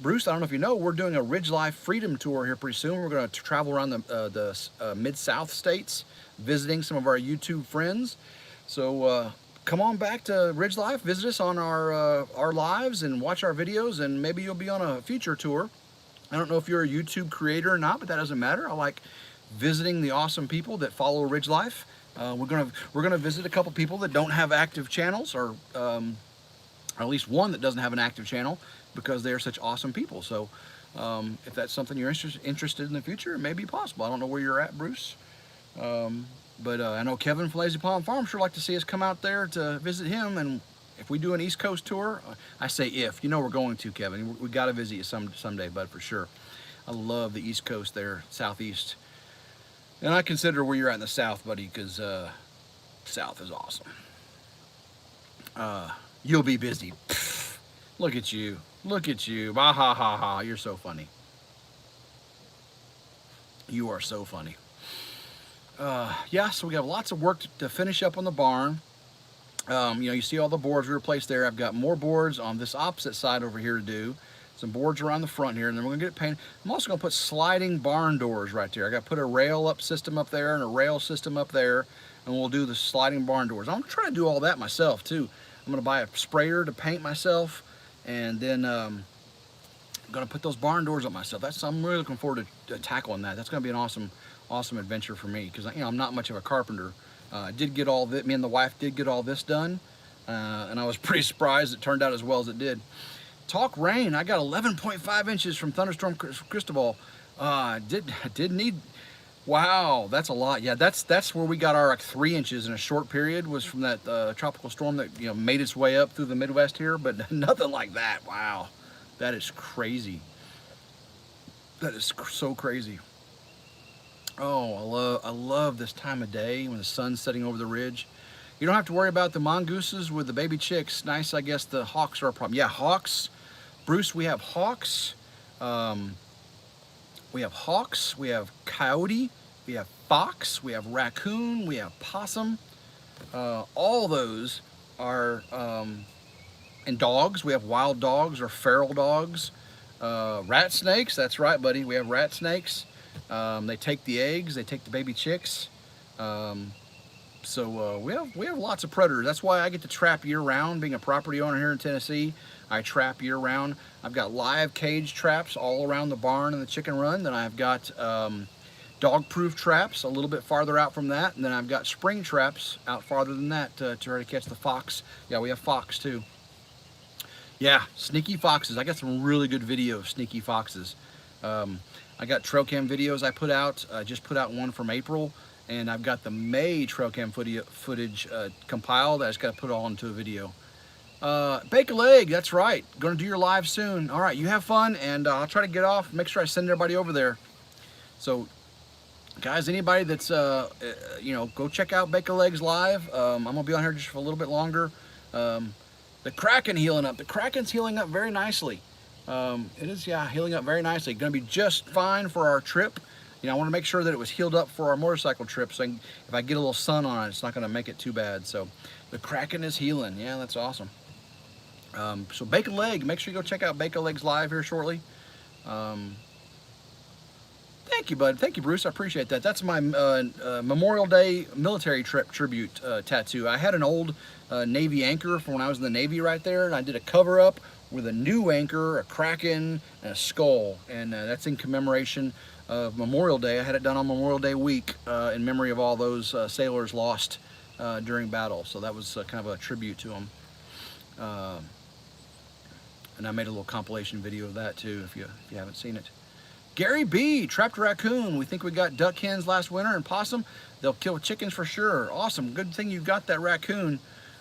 Bruce, I don't know if you know, we're doing a RidgeLife Freedom Tour here pretty soon. We're going to travel around the Mid-South states, visiting some of our YouTube friends. So come on back to RidgeLife, visit us on our lives and watch our videos, and maybe you'll be on a future tour. I don't know if you're a YouTube creator or not, but that doesn't matter. I like visiting the awesome people that follow RidgeLife. We're gonna visit a couple people that don't have active channels, or at least one that doesn't have an active channel, because they are such awesome people. So if that's something you're interested in the future, it may be possible. I don't know where you're at, Bruce. But I know Kevin from Lazy Pond Farm sure like to see us come out there to visit him. And if we do an East Coast tour, I say if, you know we're going to, Kevin. We got to visit you someday, bud, for sure. I love the East Coast there, Southeast. And I consider where you're at in the South, buddy, because South is awesome. You'll be busy. Pfft, look at you. Look at you. Bah, ha, ha, ha. You're so funny. You are so funny. Yeah, so we have lots of work to finish up on the barn. You know, you see all the boards we replaced there. I've got more boards on this opposite side over here to do. Some boards around the front here, and then we're gonna get it painted. I'm also gonna put sliding barn doors right there. I gotta put a rail up system up there and a rail system up there, and we'll do the sliding barn doors. I'm gonna try to do all that myself too. I'm gonna buy a sprayer to paint myself, and then I'm gonna put those barn doors up myself. I'm really looking forward to tackling that. That's gonna be an awesome adventure for me, because, you know, I'm not much of a carpenter. I did get all that. Me and the wife did get all this done, and I was pretty surprised it turned out as well as it did. Talk rain. I got 11.5 inches from Thunderstorm Cristobal. Did need. Wow, that's a lot. Yeah, that's where we got our 3 inches in a short period, was from that tropical storm that, you know, made its way up through the Midwest here. But nothing like that. Wow, that is crazy. That is so crazy. Oh, I love this time of day when the sun's setting over the ridge. You don't have to worry about the mongooses with the baby chicks. Nice, I guess the hawks are a problem. Yeah, hawks. Bruce, we have hawks. We have coyote, we have fox, we have raccoon, we have possum. All those are, and dogs. We have wild dogs or feral dogs. Rat snakes, that's right, buddy. We have rat snakes. They take the eggs, they take the baby chicks. So we have lots of predators. That's why I get to trap year-round. Being a property owner here in Tennessee, I trap year-round. I've got live cage traps all around the barn and the chicken run. Then I've got dog-proof traps a little bit farther out from that. And then I've got spring traps out farther than that to try to catch the fox. Yeah, we have fox too. Yeah, sneaky foxes. I got some really good video of sneaky foxes. I got trail cam videos I put out. I just put out one from April. And I've got the May trail cam footage compiled. I just got to put it all into a video. Bake a leg, that's right. Going to do your live soon. All right, you have fun, and I'll try to get off. Make sure I send everybody over there. So, guys, anybody that's, you know, go check out Bake a Leg's live. I'm going to be on here just for a little bit longer. The Kraken healing up. The Kraken's healing up very nicely. It is, yeah, healing up very nicely. Going to be just fine for our trip. You know, I want to make sure that it was healed up for our motorcycle trip, so if I get a little sun on it, it's not going to make it too bad. So the Kraken is healing. Yeah, that's awesome. So Bake a Leg, make sure you go check out Bake a Leg's live here shortly. Thank thank you, bud. Thank you, Bruce. I appreciate that. That's my Memorial Day military trip tribute tattoo. I had an old Navy anchor from when I was in the Navy right there, and I did a cover-up with a new anchor, a kraken, and a skull, and that's in commemoration of Memorial Day. I had it done on Memorial Day week in memory of all those sailors lost during battle. So that was kind of a tribute to them. And I made a little compilation video of that too, if you haven't seen it. Gary B, trapped raccoon. We think we got duck hens last winter and possum. They'll kill chickens for sure. Awesome. Good thing you got that raccoon.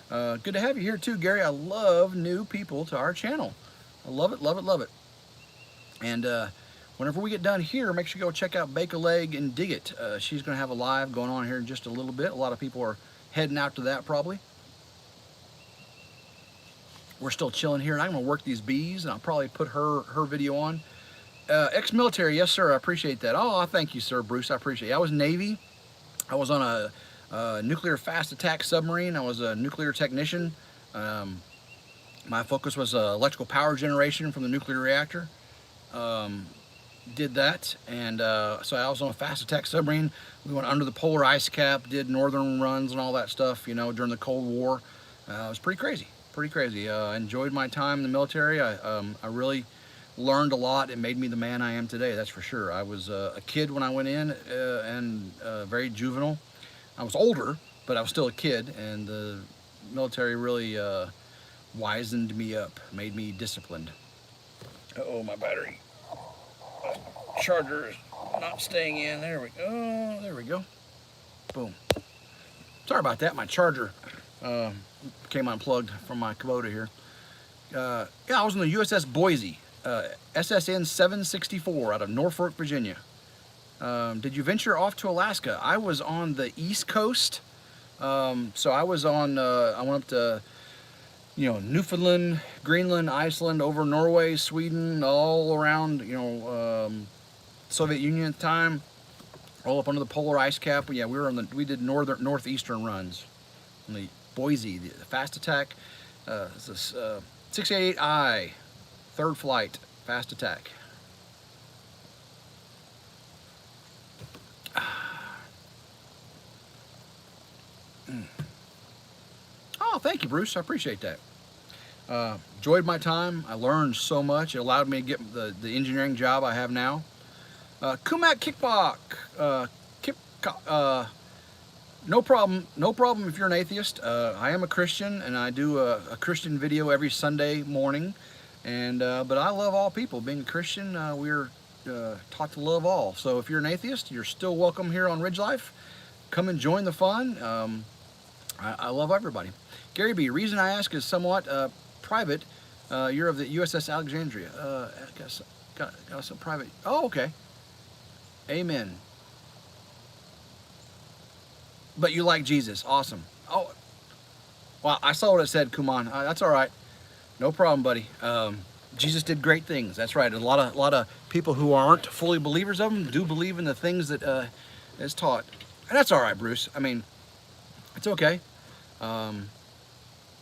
Good to have you here too, Gary. I love new people to our channel. I love it, love it, love it. And whenever we get done here, make sure you go check out Bake a Leg and Dig It. She's going to have a live going on here in just a little bit. A lot of people are heading out to that probably. We're still chilling here, and I'm going to work these bees, and I'll probably put her video on. Ex-military, yes sir, I appreciate that. Oh, thank you sir, Bruce, I appreciate it. I was Navy. I was on a nuclear fast attack submarine. I was a nuclear technician. My focus was electrical power generation from the nuclear reactor. Did that, and so I was on a fast attack submarine. We went under the polar ice cap, did northern runs and all that stuff, you know, during the Cold War. It was pretty crazy, pretty crazy. I enjoyed my time in the military. I really learned a lot. It made me the man I am today, that's for sure. I was a kid when I went in, and very juvenile. I was older, but I was still a kid, and the military really wizened me up, made me disciplined. Uh-oh, my battery. Charger is not staying in. There we go. There we go. Boom. Sorry about that. My charger came unplugged from my Kubota here. Yeah, I was on the USS Boise, SSN 764 out of Norfolk, Virginia. Did you venture off to Alaska? I was on the East Coast. So I was on, I went up to, you know, Newfoundland, Greenland, Iceland, over Norway, Sweden, all around, you know, Soviet Union at the time, all up under the polar ice cap. Yeah, we did northeastern runs on the Boise, the fast attack. It's this 688I, third flight, fast attack. Oh, thank you, Bruce. I appreciate that. Enjoyed my time. I learned so much. It allowed me to get the engineering job I have now. Kumak Kickbok. No problem if you're an atheist. I am a Christian, and I do a Christian video every Sunday morning. And but I love all people. Being a Christian, we're taught to love all. So if you're an atheist, you're still welcome here on RidgeLife. Come and join the fun. I love everybody. Gary B, reason I ask is somewhat private. You're of the USS Alexandria. Got some private. Oh, okay. Amen. But you like Jesus. Awesome. Oh, well, I saw what it said, Kuman. That's all right. No problem, buddy. Jesus did great things. That's right. A lot of people who aren't fully believers of him do believe in the things that is taught. And that's all right, Bruce. I mean, it's okay.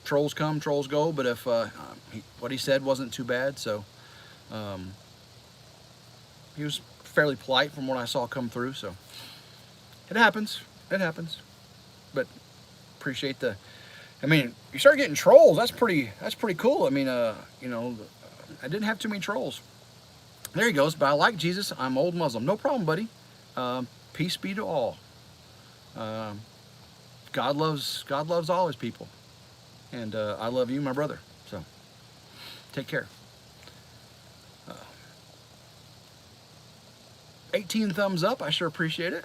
Trolls come, trolls go. But if what he said wasn't too bad, so he was fairly polite from what I saw come through. So it happens. It happens. But appreciate the. I mean, you start getting trolls. That's pretty cool. I mean, you know, I didn't have too many trolls. There he goes. But I like Jesus. I'm old Muslim. No problem, buddy. Peace be to all. God loves all his people, and I love you, my brother. So take care. 18 thumbs up. I sure appreciate it.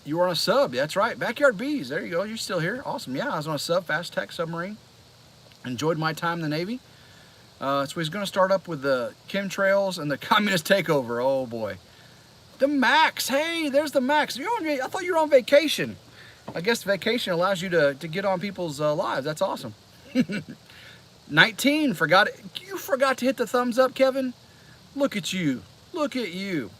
You were on a sub. That's right. Backyard Bees. There you go. You're still here. Awesome. Yeah, I was on a sub, fast attack submarine. Enjoyed my time in the Navy. So he's going to start up with the chemtrails and the communist takeover. Oh boy. The Max. Hey, there's the Max. I thought you were on vacation. I guess vacation allows you to get on people's lives. That's awesome. 19. Forgot it. You forgot to hit the thumbs up, Kevin. Look at you. Look at you.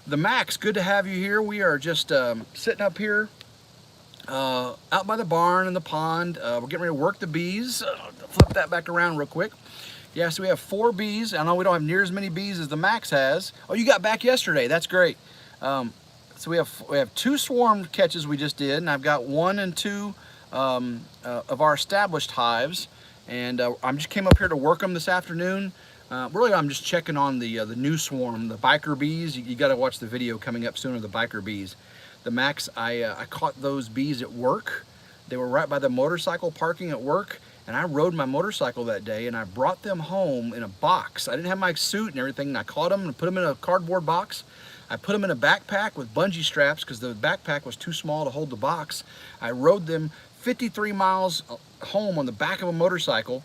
The Max, good to have you here. We are just sitting up here out by the barn and the pond. We're getting ready to work the bees. Flip that back around real quick. Yeah, so we have 4 bees. I know we don't have near as many bees as the Max has. Oh, you got back yesterday. That's great. So we have 2 swarm catches we just did, and I've got 1 and 2 of our established hives. And I just came up here to work them this afternoon. Really, I'm just checking on the new swarm, the biker bees. You got to watch the video coming up soon of the biker bees. The Max, I caught those bees at work. They were right by the motorcycle parking at work, and I rode my motorcycle that day, and I brought them home in a box. I didn't have my suit and everything, and I caught them and put them in a cardboard box. I put them in a backpack with bungee straps because the backpack was too small to hold the box. I rode them 53 miles home on the back of a motorcycle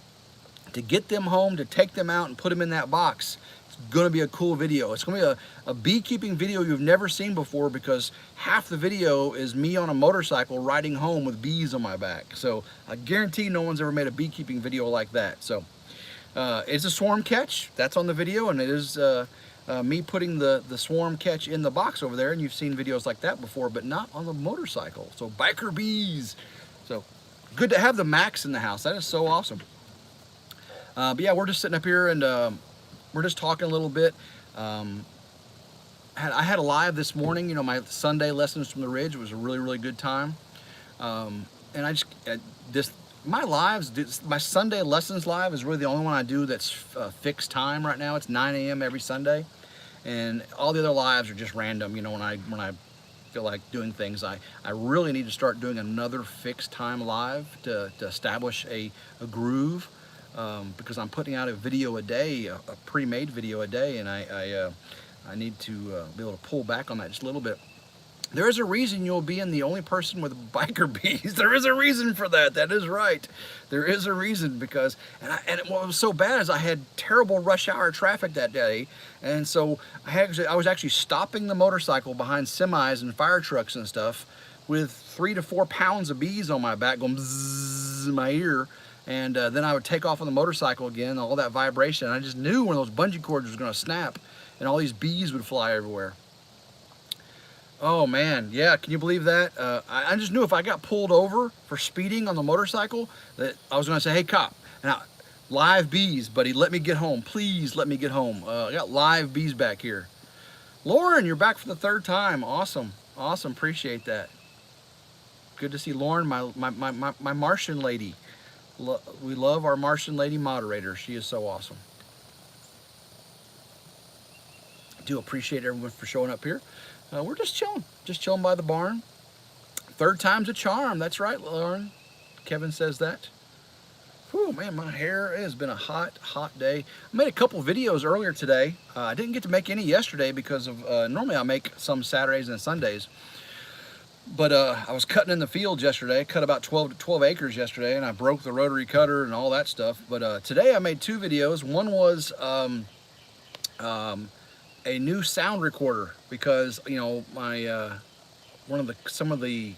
to get them home, to take them out and put them in that box. It's gonna be a cool video. It's gonna be a beekeeping video you've never seen before, because half the video is me on a motorcycle riding home with bees on my back. So I guarantee no one's ever made a beekeeping video like that. So it's a swarm catch, that's on the video, and it is me putting the swarm catch in the box over there, and you've seen videos like that before, but not on the motorcycle. So biker bees. So good to have the Max in the house. That is so awesome. But yeah, we're just sitting up here and we're just talking a little bit. I had a live this morning. You know, my Sunday lessons from the Ridge was a really, really good time. And I just my lives, my Sunday lessons live is really the only one I do that's fixed time right now. It's 9 a.m. every Sunday, and all the other lives are just random. You know, when I feel like doing things, I really need to start doing another fixed time live to establish a groove. Because I'm putting out a video a day, a pre-made video a day, and I need to be able to pull back on that just a little bit. There is a reason you'll be in the only person with biker bees. There is a reason for that. That is right. There is a reason, because, and what was so bad is I had terrible rush hour traffic that day, and so I was actually stopping the motorcycle behind semis and fire trucks and stuff with 3 to 4 pounds of bees on my back going bzzz in my ear. And then I would take off on the motorcycle again, all that vibration. I just knew one of those bungee cords was going to snap, and all these bees would fly everywhere. Oh man, yeah, can you believe that? I just knew if I got pulled over for speeding on the motorcycle, that I was going to say, hey cop, now, live bees, buddy, let me get home. Please let me get home. I got live bees back here. Lauren, you're back for the 3rd time. Awesome, awesome, appreciate that. Good to see Lauren, my Martian lady. We love our Martian lady moderator. She is so awesome. I do appreciate everyone for showing up here. We're just chilling by the barn. 3rd time's a charm. That's right, Lauren. Kevin says that. Whew, man, my hair, it has been a hot, hot day. I made a couple videos earlier today. I didn't get to make any yesterday because of, normally I make some Saturdays and Sundays. But I was cutting in the field yesterday, cut about 12 acres yesterday, and I broke the rotary cutter and all that stuff. But today I made 2 videos. One was a new sound recorder, because, you know, my some of the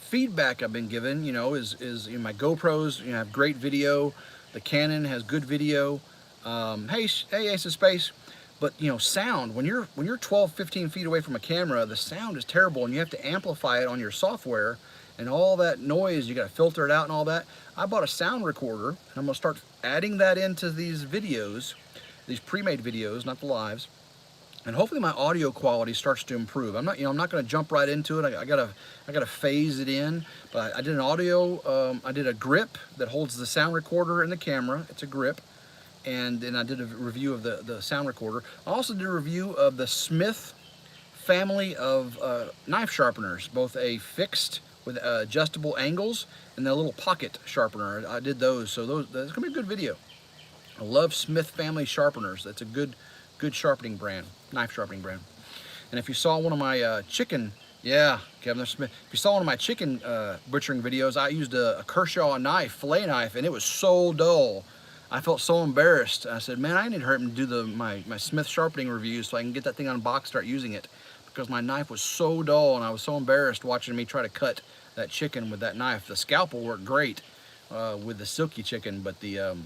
feedback I've been given, you know, is you know, my GoPros, you know, have great video. The Canon has good video. Hey Ace of Space. But, you know, sound, when you're 12, 15 feet away from a camera, the sound is terrible, and you have to amplify it on your software, and all that noise, you got to filter it out and all that. I bought a sound recorder, and I'm going to start adding that into these videos, these pre-made videos, not the lives, and hopefully my audio quality starts to improve. I'm not going to jump right into it. I gotta phase it in. But I did an audio. I did a grip that holds the sound recorder and the camera. It's a grip. And then I did a review of the sound recorder. I also did a review of the Smith family of knife sharpeners, both a fixed with adjustable angles and the little pocket sharpener. I did those, so that's gonna be a good video. I love Smith family sharpeners. That's a good sharpening brand, knife sharpening brand. And if you saw one of my chicken, yeah, Kevin Smith. If you saw one of my chicken butchering videos, I used a Kershaw knife, fillet knife, and it was so dull. I felt so embarrassed. I said, man, I need to hurry and do my Smith sharpening reviews so I can get that thing unboxed, start using it, because my knife was so dull, and I was so embarrassed watching me try to cut that chicken with that knife. The scalpel worked great with the silky chicken, but the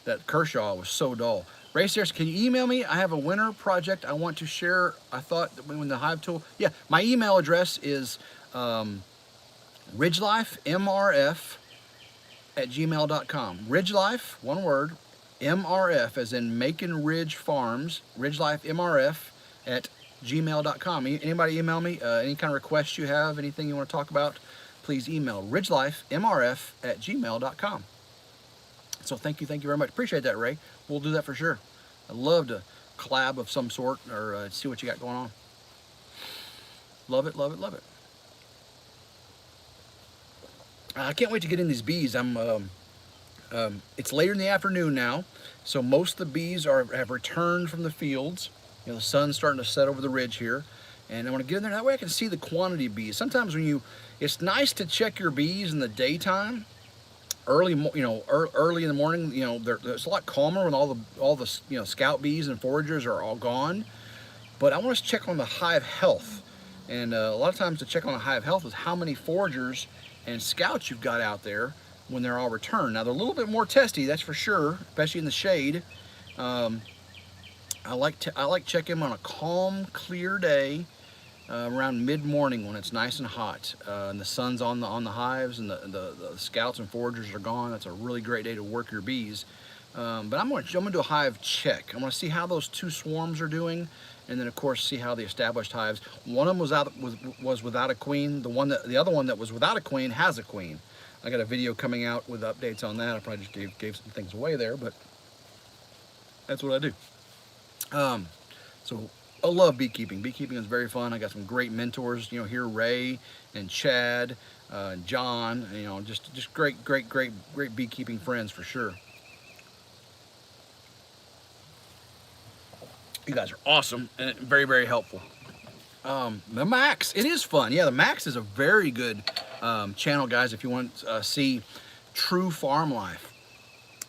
that Kershaw was so dull. Ray Sears, can you email me? I have a winter project I want to share. I thought that when the hive tool, yeah, my email address is ridgelifemrf@gmail.com. RidgeLife, one word, MRF as in Macon Ridge Farms, ridgelifemrf@gmail.com. Anybody email me? Any kind of requests you have, anything you want to talk about, please email ridgelifemrf@gmail.com. So thank you very much. Appreciate that, Ray. We'll do that for sure. I'd love to collab of some sort or see what you got going on. Love it, love it, love it. I can't wait to get in these bees. It's later in the afternoon now, so most of the bees have returned from the fields. You know, the sun's starting to set over the ridge here, and I want to get in there. That way I can see the quantity of bees. Sometimes it's nice to check your bees in the daytime, early in the morning. You know, it's a lot calmer when all the scout bees and foragers are all gone. But I want to check on the hive health, and a lot of times to check on the hive health is how many foragers and scouts you've got out there when they're all returned. Now they're a little bit more testy, that's for sure, especially in the shade. I like checking them on a calm, clear day around mid-morning when it's nice and hot and the sun's on the hives and the scouts and foragers are gone. That's a really great day to work your bees. But I'm gonna do a hive check. I'm gonna see how those two swarms are doing, and then of course see how the established hives. One of them was without a queen. The other one that was without a queen has a queen. I got a video coming out with updates on that. I probably just gave some things away there, but that's what I do. So I love beekeeping. Beekeeping is very fun. I got some great mentors, here, Ray and Chad, John, just great beekeeping friends for sure. You guys are awesome and very, very helpful. The Max, it is fun. Yeah, the Max is a very good channel, guys, if you want to see true farm life.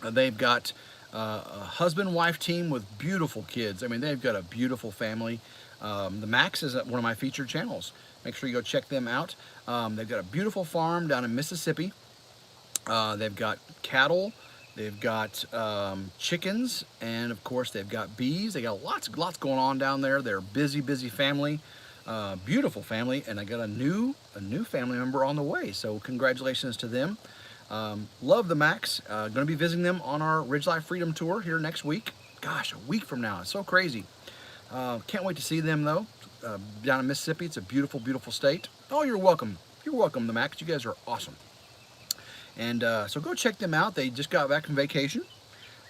They've got a husband-wife team with beautiful kids. I mean, they've got a beautiful family. The Max is one of my featured channels. Make sure you go check them out. They've got a beautiful farm down in Mississippi. They've got cattle. They've got chickens, and of course they've got bees. They got lots going on down there. They're a busy family, beautiful family, and I got a new family member on the way. So congratulations to them. Love the Max. Going to be visiting them on our RidgeLife Freedom Tour here next week. Gosh, a week from now. It's so crazy. Can't wait to see them though. Down in Mississippi, it's a beautiful state. Oh, you're welcome. You're welcome, the Max. You guys are awesome. And so go check them out. They just got back from vacation.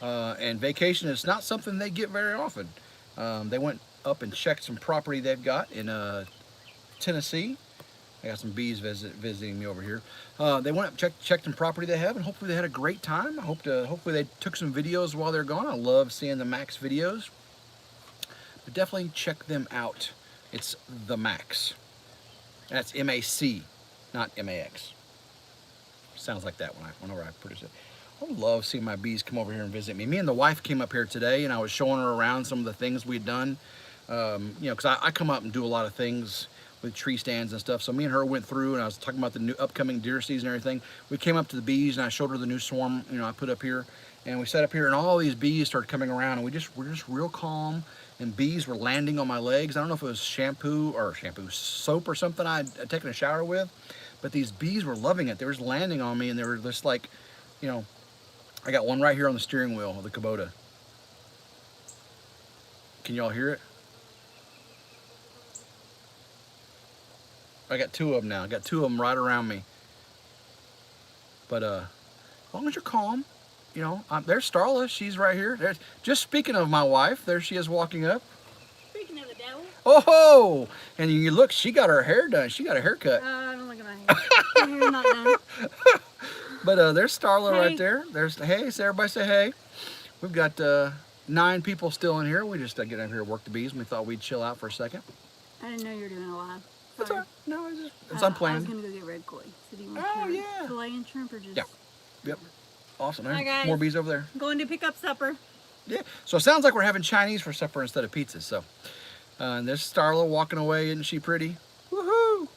And vacation is not something they get very often. They went up and checked some property they've got in Tennessee. I got some bees visiting me over here. They went up and checked some property they have, and hopefully they had a great time. Hopefully they took some videos while they're gone. I love seeing the Max videos. But definitely check them out. It's the Max. That's M-A-C, not M-A-X. Sounds like that whenever I produce it. I love seeing my bees come over here and visit me. Me and the wife came up here today, and I was showing her around some of the things we'd done. Because I come up and do a lot of things with tree stands and stuff. So me and her went through, and I was talking about the new upcoming deer season and everything. We came up to the bees, and I showed her the new swarm, I put up here. And we sat up here, and all these bees started coming around, and we're just real calm. And bees were landing on my legs. I don't know if it was shampoo soap or something I'd taken a shower with. But these bees were loving it. They were just landing on me, and they were just like, I got one right here on the steering wheel of the Kubota. Can y'all hear it? I got two of them now. I got two of them right around me. But as long as you're calm, there's Starla. She's right here. Just speaking of my wife, there she is walking up. Speaking of the devil. Oh, and you look, she got her hair done. She got a haircut. I don't look at my hair. My hair's not done. But there's Starla right there. Hey, so everybody say hey. We've got 9 people still in here. We just get in here to work the bees, and we thought we'd chill out for a second. I didn't know you were doing a live. That's all right. No, it's unplanned. I was going to go get red koi. So do you want fillet and shrimp or just... Yeah. Yep. Awesome. Hi, guys. More bees over there. I'm going to pick up supper. Yeah. So it sounds like we're having Chinese for supper instead of pizza. So and there's Starla walking away. Isn't she pretty? Woohoo!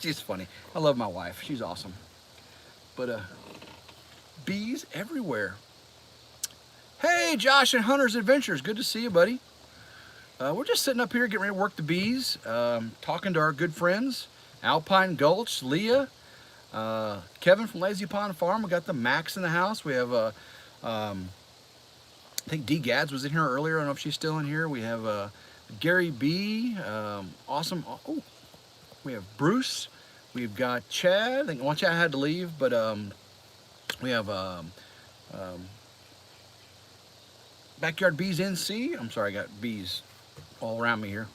She's funny. I love my wife. She's awesome. But bees everywhere. Hey, Josh and Hunter's Adventures. Good to see you, buddy. We're just sitting up here getting ready to work the bees, talking to our good friends, Alpine Gulch, Leah, Kevin from Lazy Pond Farm. We got the Max in the house. We have, I think Dee Gads was in here earlier. I don't know if she's still in here. We have Gary B, awesome. Oh, we have Bruce. We've got Chad. I think one Chad had to leave, but we have Backyard Bees NC. I'm sorry, I got bees all around me here.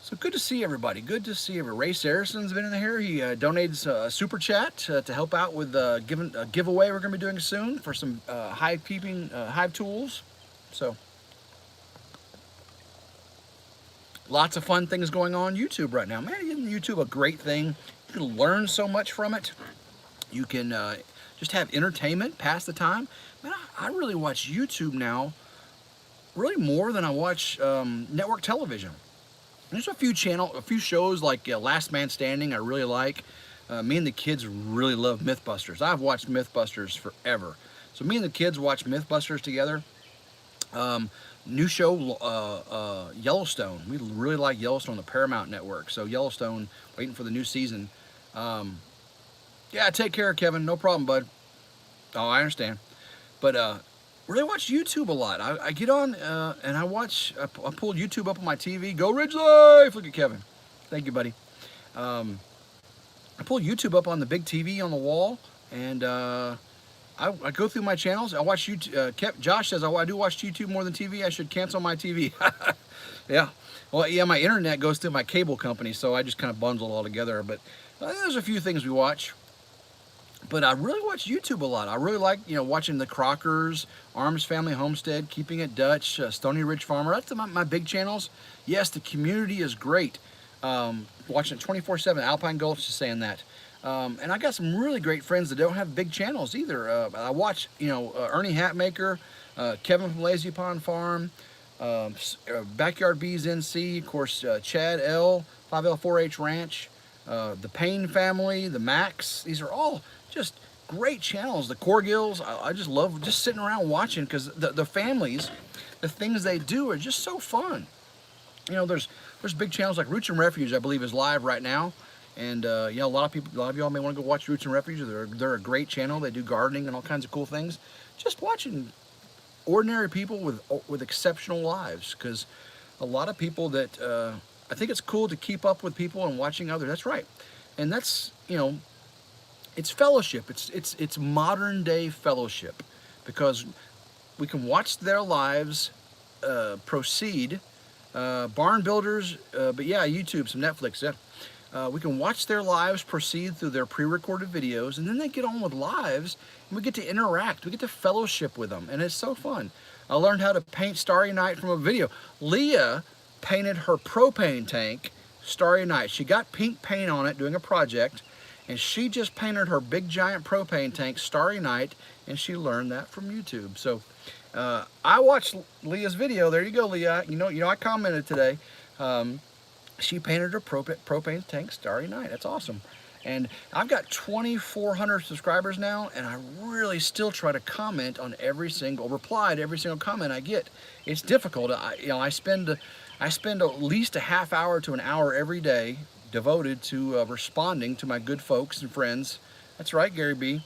So good to see everybody. Good to see everybody. Ray Saracen's been in here. He donates a super chat to help out with giving a giveaway we're going to be doing soon for some hive tools. So lots of fun things going on YouTube right now. Man, isn't YouTube a great thing? You can learn so much from it. You can just have entertainment, pass the time. Man, I really watch YouTube now, really more than I watch network television. There's a few shows like Last Man Standing I really like. Me and the kids really love Mythbusters. I've watched Mythbusters forever. So me and the kids watch Mythbusters together. New show, Yellowstone. We really like Yellowstone on the Paramount Network. So Yellowstone, waiting for the new season. Yeah, take care, Kevin. No problem, bud. Oh, I understand. But really watch YouTube a lot. I get on and I pulled YouTube up on my TV. Go RidgeLife! Look at Kevin. Thank you, buddy. I pull YouTube up on the big TV on the wall, and I go through my channels. I watch YouTube. Josh says I do watch YouTube more than TV. I should cancel my TV. Yeah. Well, yeah, my internet goes through my cable company, so I just kind of bundle it all together. But there's a few things we watch. But I really watch YouTube a lot. I really like, watching the Crockers, Arms Family Homestead, Keeping It Dutch, Stony Ridge Farmer. That's my big channels. Yes, the community is great. Watching it 24/7. Alpine Gulch is saying that. And I got some really great friends that don't have big channels either. I watch, Ernie Hatmaker, Kevin from Lazy Pond Farm, Backyard Bees NC, of course, Chad L, 5L4H Ranch, the Payne family, the Max. These are all just great channels. The Corgills, I just love just sitting around watching, because the families, the things they do are just so fun. There's big channels like Roots and Refuge, I believe, is live right now. And a lot of y'all may want to go watch Roots and Refuge. They're a great channel. They do gardening and all kinds of cool things. Just watching ordinary people with exceptional lives, because a lot of people that I think it's cool to keep up with people and watching others. That's right, and that's it's fellowship. It's modern day fellowship, because we can watch their lives proceed. Barn builders, but yeah, YouTube, some Netflix. Yeah, we can watch their lives proceed through their pre-recorded videos, and then they get on with lives, and we get to interact. We get to fellowship with them, and it's so fun. I learned how to paint Starry Night from a video. Leah painted her propane tank Starry Night. She got pink paint on it doing a project, and she just painted her big giant propane tank Starry Night, and she learned that from YouTube. So I watched Leah's video. There you go, Leah. I commented today. She painted her propane tank Starry Night. That's awesome. And I've got 2,400 subscribers now, and I really still try to comment on reply to every single comment I get. It's difficult. I spend at least a half hour to an hour every day devoted to responding to my good folks and friends. That's right, Gary B.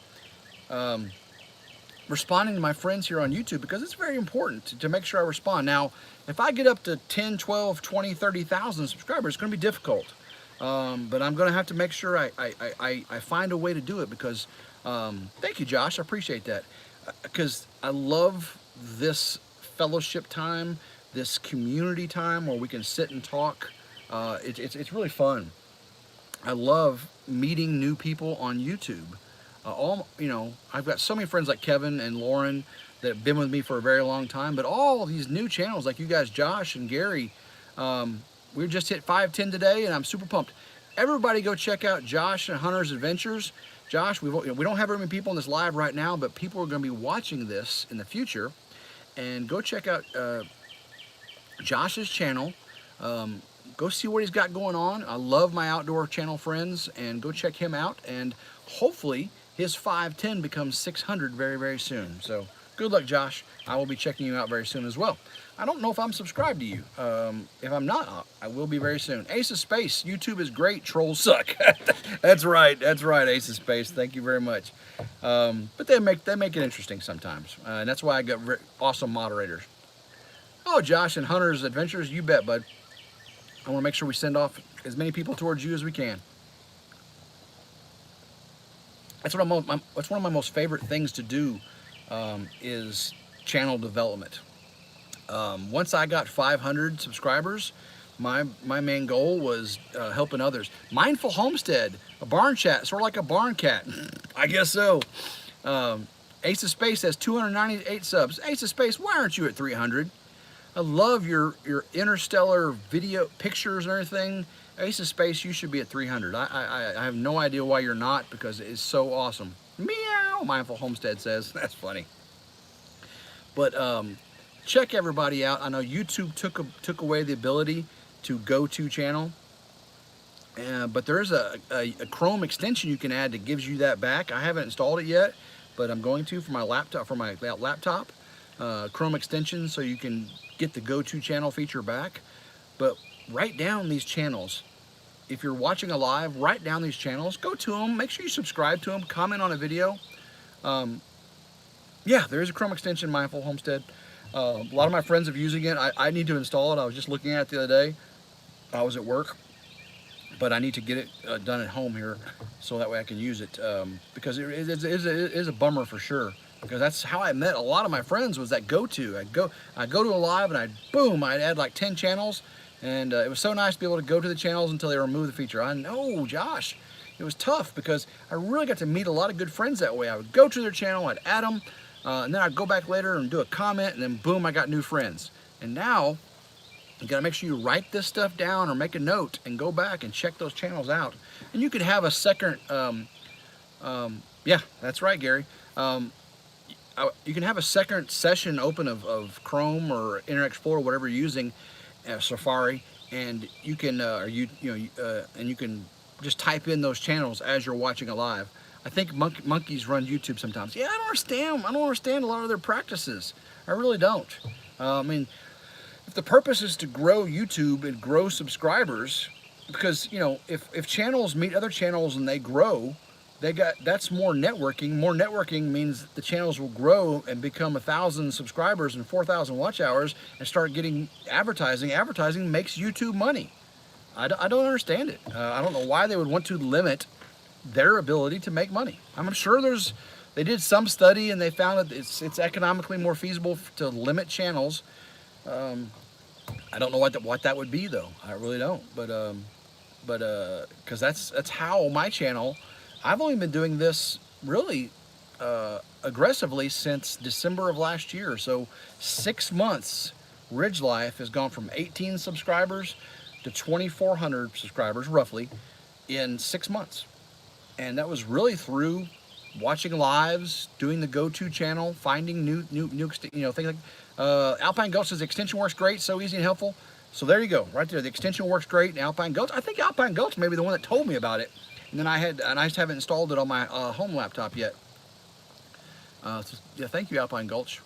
Responding to my friends here on YouTube, because it's very important to make sure I respond. Now, if I get up to 10, 12, 20, 30,000 subscribers, it's going to be difficult. But I'm going to have to make sure I find a way to do it, because thank you, Josh. I appreciate that, because I love this fellowship time, this community time where we can sit and talk. It's really fun. I love meeting new people on YouTube. I've got so many friends like Kevin and Lauren that have been with me for a very long time, but all of these new channels like you guys, Josh and Gary, we just hit 510 today, and I'm super pumped. Everybody go check out Josh and Hunter's Adventures. Josh, we don't have very many people in this live right now, but people are going to be watching this in the future. And go check out Josh's channel. Go see what he's got going on. I love my outdoor channel friends, and go check him out. And hopefully his 510 becomes 600 very, very soon. So good luck, Josh. I will be checking you out very soon as well. I don't know if I'm subscribed to you. If I'm not, I will be very soon. Ace of Space, YouTube is great, trolls suck. That's right, Ace of Space. Thank you very much. But they make it interesting sometimes, and that's why I got awesome moderators. Oh, Josh and Hunter's Adventures, you bet, bud. I want to make sure we send off as many people towards you as we can. That's one of my most favorite things to do, is channel development. Once I got 500 subscribers, my main goal was helping others. Mindful Homestead, a barn chat, sort of like a barn cat. I guess so. Ace of Space has 298 subs. Ace of Space, why aren't you at 300? I love your interstellar video pictures and everything. Ace of Space, you should be at 300. I have no idea why you're not, because it is so awesome. Meow, Mindful Homestead says. That's funny. But check everybody out. I know YouTube took away the ability to go to channel, but there's a Chrome extension you can add that gives you that back. I haven't installed it yet, but I'm going to for my laptop. Chrome extension, so you can get the go to channel feature back. But write down these channels. If you're watching a live, write down these channels, go to them, make sure you subscribe to them, comment on a video. Yeah, there is a Chrome extension, Mindful Homestead. A lot of my friends are using it. I need to install it. I was just looking at it the other day. I was at work, but I need to get it done at home here, so that way I can use it, because it is a bummer for sure. Because that's how I met a lot of my friends, was that go-to. I'd go to a live and I'd add like 10 channels, and it was so nice to be able to go to the channels until they removed the feature. I know, Josh, it was tough because I really got to meet a lot of good friends that way. I would go to their channel, I'd add them, and then I'd go back later and do a comment, and then boom, I got new friends. And now, you gotta make sure you write this stuff down or make a note and go back and check those channels out. And you could have a second, yeah, that's right, Gary. You can have a second session open of Chrome or Internet Explorer, whatever you're using, Safari, and you can, and you can just type in those channels as you're watching a live. I think monkeys run YouTube sometimes. Yeah, I don't understand a lot of their practices. I really don't. I mean, if the purpose is to grow YouTube and grow subscribers, because if channels meet other channels and they grow, that's more networking. More networking means the channels will grow and become 1,000 subscribers and 4,000 watch hours and start getting advertising. Advertising makes YouTube money. I don't understand it. I don't know why they would want to limit their ability to make money. I'm sure they did some study and they found that it's economically more feasible to limit channels. I don't know what that would be though. I really don't. But because that's how my channel. I've only been doing this really aggressively since December of last year. So 6 months, RidgeLife has gone from 18 subscribers to 2,400 subscribers, roughly, in 6 months. And that was really through watching lives, doing the go-to channel, finding new things like Alpine Goat says the extension works great, so easy and helpful. So there you go, right there. The extension works great in Alpine Goats. I think Alpine Goats may be the one that told me about it. And then I just haven't installed it on my home laptop yet. So, yeah, thank you, Alpine Gulch.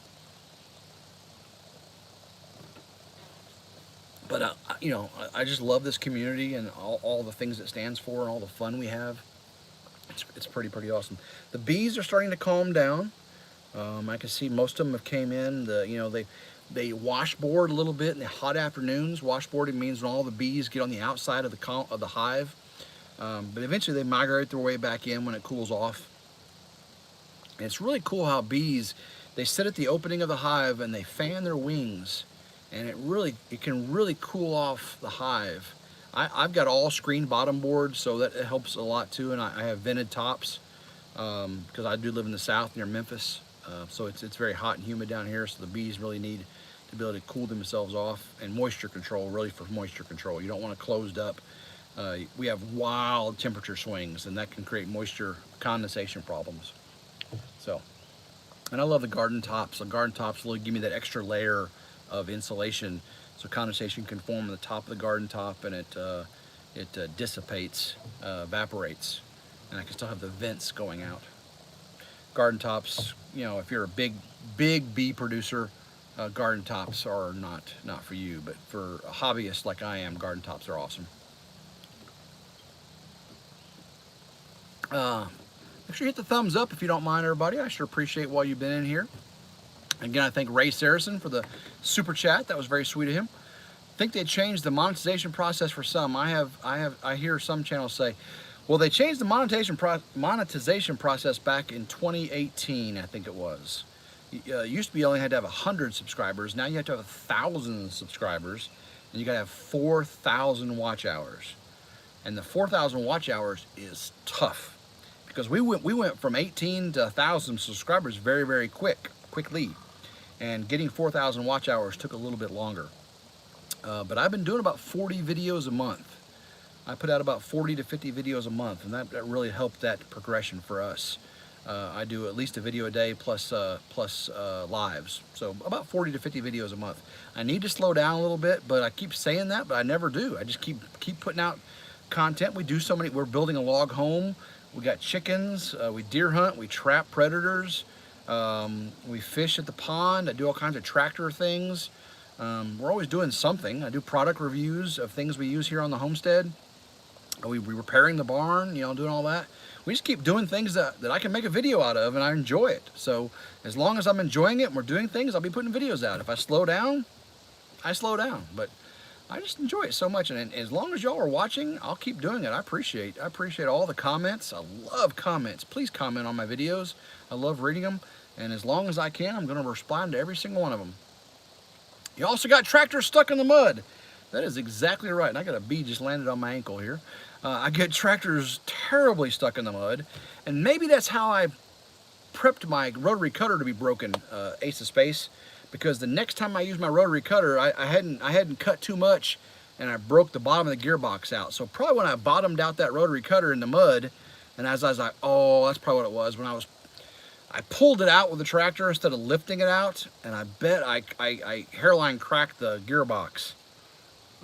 But I just love this community and all the things it stands for and all the fun we have. It's pretty awesome. The bees are starting to calm down. I can see most of them have came in. They washboard a little bit in the hot afternoons. Washboarding means when all the bees get on the outside of the hive. But eventually they migrate their way back in when it cools off. And it's really cool how bees, they sit at the opening of the hive and they fan their wings, and it can really cool off the hive. I've got all screen bottom boards, so that it helps a lot too, and I have vented tops because I do live in the south near Memphis, so it's very hot and humid down here, so the bees really need to be able to cool themselves off, and moisture control, really for moisture control. You don't want it closed up. We have wild temperature swings, and that can create moisture condensation problems. So, and I love the garden tops. The garden tops really give me that extra layer of insulation, so condensation can form on the top of the garden top, and it dissipates, evaporates, and I can still have the vents going out. garden tops, you know, if you're a big bee producer, garden tops are not for you. But for a hobbyist like I am, garden tops are awesome. Make sure you hit the thumbs up if you don't mind, everybody. I sure appreciate while you've been in here. Again, I thank Ray Saracen for the super chat. That was very sweet of him. I think they changed the monetization process for some. I hear some channels say, well, they changed the monetization process back in 2018, I think it was. It used to be you only had to have 100 subscribers. Now you have to have 1,000 subscribers, and you got to have 4,000 watch hours. And the 4,000 watch hours is tough because we went from 18 to 1,000 subscribers very quickly, and getting 4,000 watch hours took a little bit longer. But I've been doing about 40 videos a month. I put out about 40 to 50 videos a month, and that really helped that progression for us. I do at least a video a day plus lives, so about 40 to 50 videos a month. I need to slow down a little bit, but I keep saying that, but I never do. I just keep putting out content. We do so many. We're building a log home. We got chickens. We deer hunt. We trap predators. We fish at the pond. I do all kinds of tractor things. We're always doing something. I do product reviews of things we use here on the homestead. We repairing the barn, you know, doing all that. We just keep doing things that I can make a video out of, and I enjoy it. So as long as I'm enjoying it and we're doing things, I'll be putting videos out. If I slow down, I slow down. But I just enjoy it so much, and as long as y'all are watching, I'll keep doing it. I appreciate all the comments. I love comments. Please comment on my videos. I love reading them, and as long as I can, I'm going to respond to every single one of them. You also got tractors stuck in the mud. That is exactly right. And I got a bee just landed on my ankle here. I get tractors terribly stuck in the mud, and maybe that's how I prepped my rotary cutter to be broken, Ace of Space, because the next time I use my rotary cutter, I hadn't cut too much, and I broke the bottom of the gearbox out. So probably when I bottomed out that rotary cutter in the mud, and as I was like, oh, that's probably what it was, when I pulled it out with the tractor instead of lifting it out, and I bet I hairline cracked the gearbox.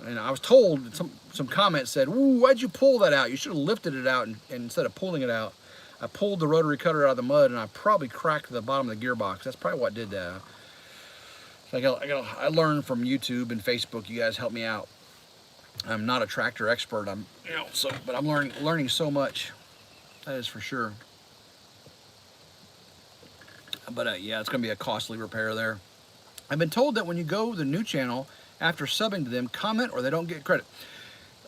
And I was told, some comments said, ooh, why'd you pull that out? You should have lifted it out, and instead of pulling it out, I pulled the rotary cutter out of the mud, and I probably cracked the bottom of the gearbox. That's probably what did that. I learned from YouTube and Facebook. You guys help me out. I'm not a tractor expert. But I'm learning so much. That is for sure. But yeah, it's going to be a costly repair there. I've been told that when you go to the new channel, after subbing to them, comment or they don't get credit.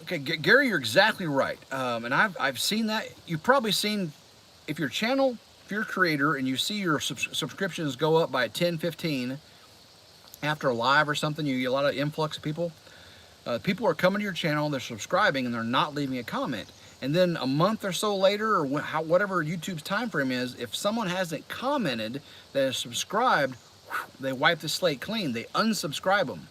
Okay, Gary, you're exactly right. And I've seen that. You've probably seen, if you're a creator and you see your subscriptions go up by 10, 15 after a live or something, you get a lot of influx of people. People are coming to your channel, they're subscribing, and they're not leaving a comment. And then a month or so later, or whatever YouTube's time frame is, if someone hasn't commented that is subscribed, they wipe the slate clean. They unsubscribe them.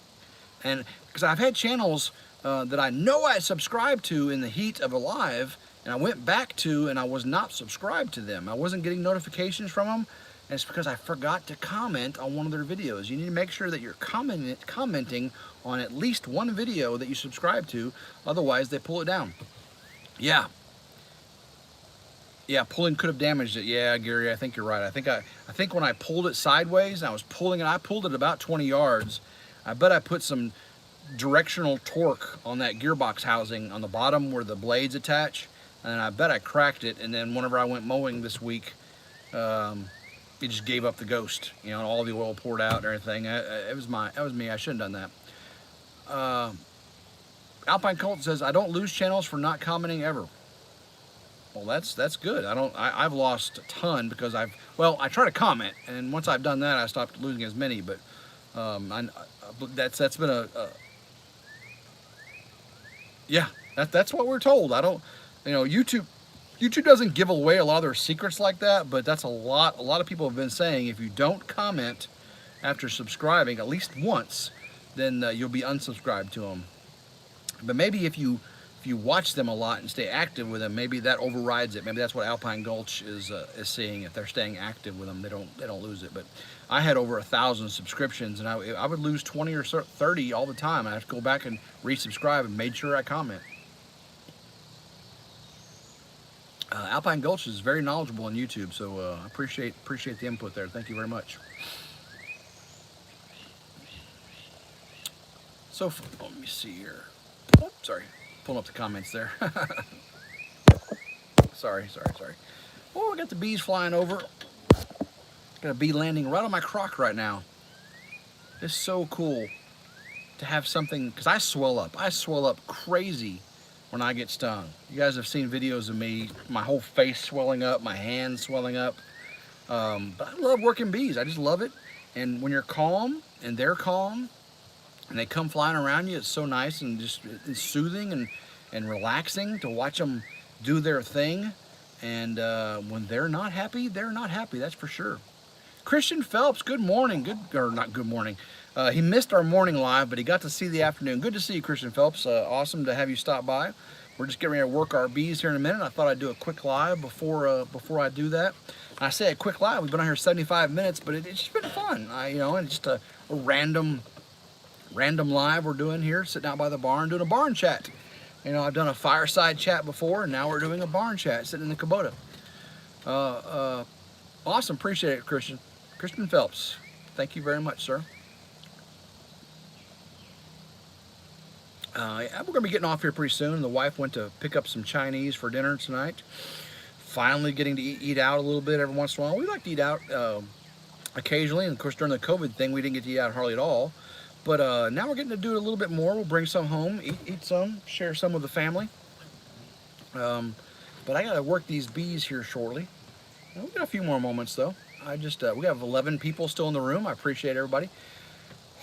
And because I've had channels that I know I subscribed to in the heat of a live, and I went back to and I was not subscribed to them. I wasn't getting notifications from them, and it's because I forgot to comment on one of their videos. You need to make sure that you're commenting on at least one video that you subscribe to, otherwise they pull it down. Yeah, pulling could have damaged it. Yeah, Gary, I think you're right. I think when I pulled it sideways, and I was pulling it, I pulled it about 20 yards. I bet I put some directional torque on that gearbox housing on the bottom where the blades attach, and I bet I cracked it. And then whenever I went mowing this week, it just gave up the ghost. You know, and all the oil poured out and everything. That was me. I shouldn't have done that. Alpine Cult says, I don't lose channels for not commenting ever. Well, that's good. I've lost a ton because I try to comment, and once I've done that, I stopped losing as many. But that's been that's what we're told. YouTube doesn't give away a lot of their secrets like that, but that's a lot of people have been saying if you don't comment after subscribing at least once, then you'll be unsubscribed to them. But maybe if you watch them a lot and stay active with them, maybe that overrides it. Maybe that's what Alpine Gulch is seeing. If they're staying active with them, they don't lose it. But I had over 1,000 subscriptions, and I would lose 20 or 30 all the time. I have to go back and resubscribe and made sure I comment. Alpine Gulch is very knowledgeable on YouTube, so I appreciate the input there. Thank you very much. So, let me see here. Oh, sorry, pulling up the comments there. sorry. Oh, I got the bees flying over. Got a bee landing right on my crock right now. It's so cool to have something, because I swell up. I swell up crazy when I get stung. You guys have seen videos of me, my whole face swelling up, my hands swelling up. But I love working bees. I just love it. And when you're calm and they're calm and they come flying around you, it's so nice and just it's soothing and relaxing to watch them do their thing. And when they're not happy, that's for sure. Christian Phelps, good morning. Not good morning. He missed our morning live, but he got to see the afternoon. Good to see you, Christian Phelps. Awesome to have you stop by. We're just getting ready to work our bees here in a minute. I thought I'd do a quick live before I do that. And I say a quick live. We've been on here 75 minutes, but it's just been fun. And just a random live we're doing here, sitting out by the barn, doing a barn chat. I've done a fireside chat before, and now we're doing a barn chat, sitting in the Kubota. Awesome, appreciate it, Christian Phelps. Thank you very much, sir. We're going to be getting off here pretty soon. The wife went to pick up some Chinese for dinner tonight. Finally getting to eat out a little bit every once in a while. We like to eat out occasionally, and of course during the COVID thing we didn't get to eat out hardly at all. But now we're getting to do it a little bit more. We'll bring some home, eat some, share some with the family. But I got to work these bees here shortly. We've got a few more moments though. We have 11 people still in the room. I appreciate everybody.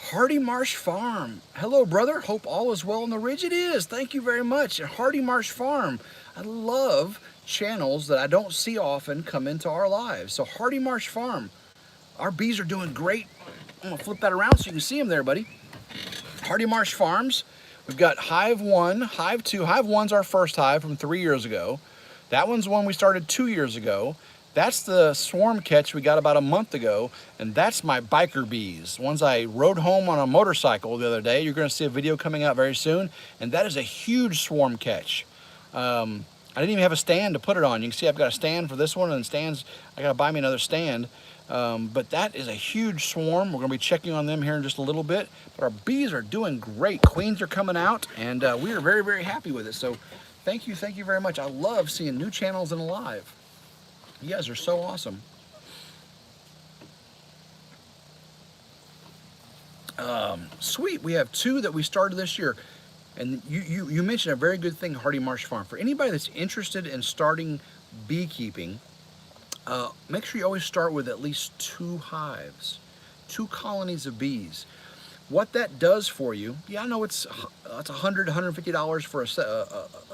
Hardy Marsh Farm. Hello, brother. Hope all is well on the ridge. It is. Thank you very much. Hardy Marsh Farm. I love channels that I don't see often come into our lives. So Hardy Marsh Farm. Our bees are doing great. I'm going to flip that around so you can see them there, buddy. Hardy Marsh Farms. We've got Hive 1, Hive 2. Hive 1's our first hive from 3 years ago. That one's one we started 2 years ago. That's the swarm catch we got about a month ago, and that's my biker bees. Ones I rode home on a motorcycle the other day. You're going to see a video coming out very soon, and that is a huge swarm catch. I didn't even have a stand to put it on. You can see I've got a stand for this one, and stands, I got to buy me another stand. But that is a huge swarm. We're going to be checking on them here in just a little bit. But our bees are doing great. Queens are coming out, and we are very, very happy with it. So thank you very much. I love seeing new channels and alive. You guys are so awesome. Sweet, we have 2 that we started this year. And you mentioned a very good thing, Hardy Marsh Farm. For anybody that's interested in starting beekeeping, make sure you always start with at least 2 hives, 2 colonies of bees. What that does for you, yeah, I know it's $100, $150 for